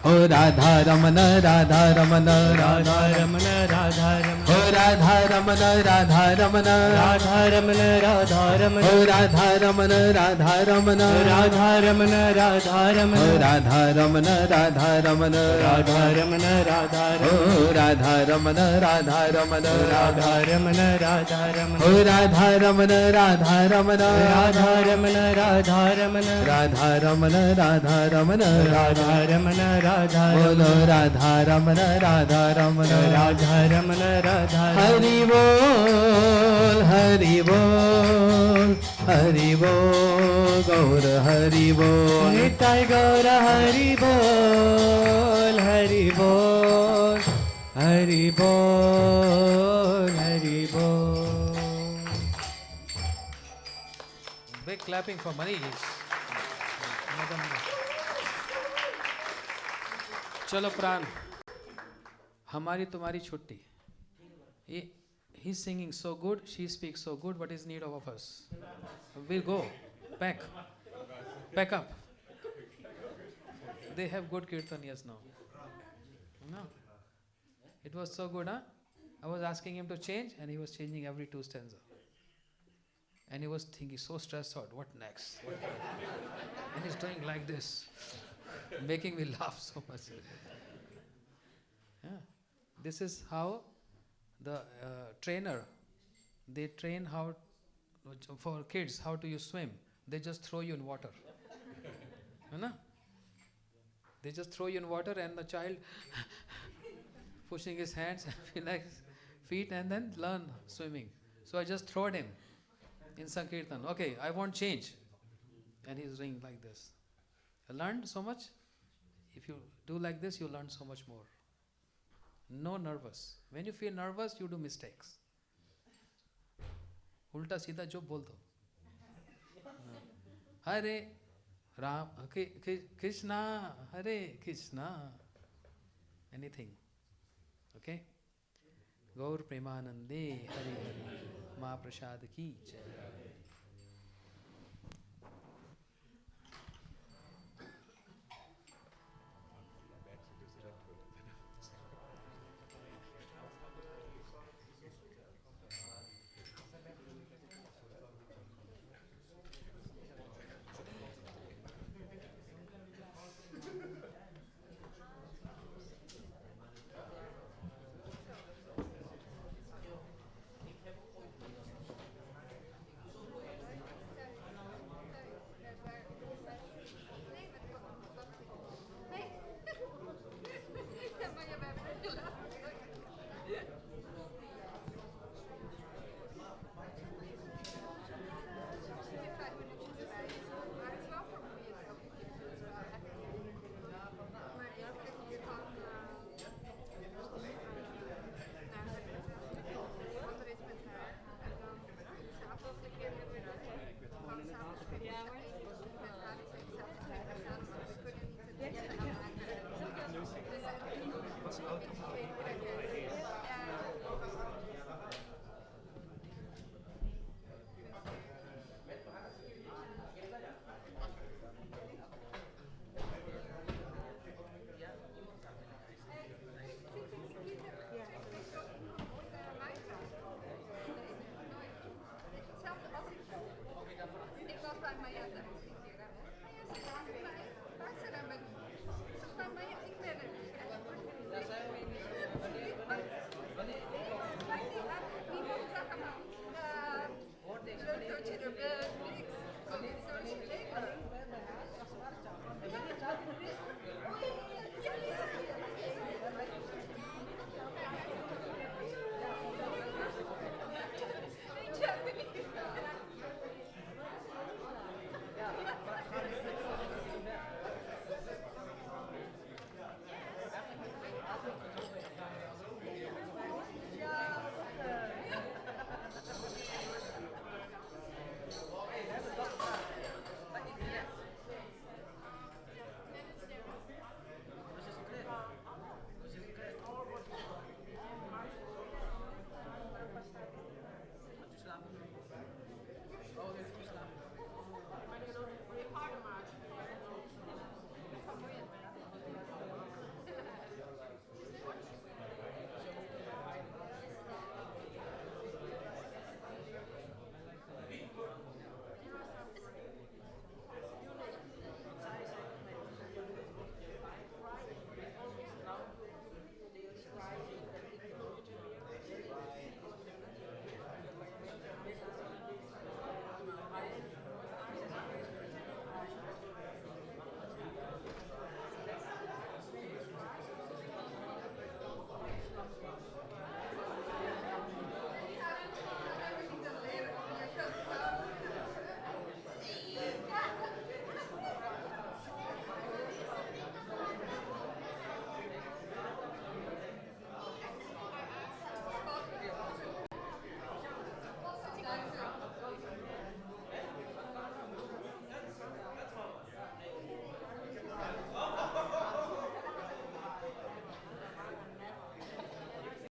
ओ राधा रमन राधा रमन
राधा रमन राधा रमन,
ओ राधा रमन राधा रमन
राधा रमन राधा रमन,
ओ राधा रमन राधा रमन
राधा रमन राधा रमन,
ओ राधा रमन राधा रमन
राधा रमन राधा रमन,
ओ राधा रमन राधा रमन
राधा रमन राधा रमन,
ओ राधा रमन राधा रमन
राधा रमन राधा रमन,
राधा रमन राधा रमन
राधा रमन राधा
बोलो
रमन,
राधा रमन राधा रमन
राधा रमन राधा रमन।
हरि बोल हरि बोल हरि बोल गौर हरि बोल
निताय गौर हरि बोल, हरि बोल, हरि बोल, हरि बोल।
Big clapping for Manish. चलो प्राण, हमारी तुम्हारी छुट्टी। He's singing so good, she speaks so good. What is need of us? We'll go. Pack up. They have good kirtaniyas now. No, it was so good, huh? I was asking him to change, and he was changing every 2 stanza. And he was thinking, so stressed out, what next? And he's doing like this, making me laugh so much. Yeah. This is how the trainer, they train how for kids how to you swim. They just throw you in water. They just throw you in water, and the child pushing his hands and his feet, and then learn swimming. So I just throwed him in Sankirtan. Okay, I won't change. And he's doing like this. I learned so much. If you do like this, you learn so much more. No nervous. When you feel nervous, you do mistakes. Ulta सीधा जो बोल दो. Hare Ram, Krishna, Hare Krishna. Anything. Okay? Gaur Premanande, Hare Hare. Ma Prasad ki jai.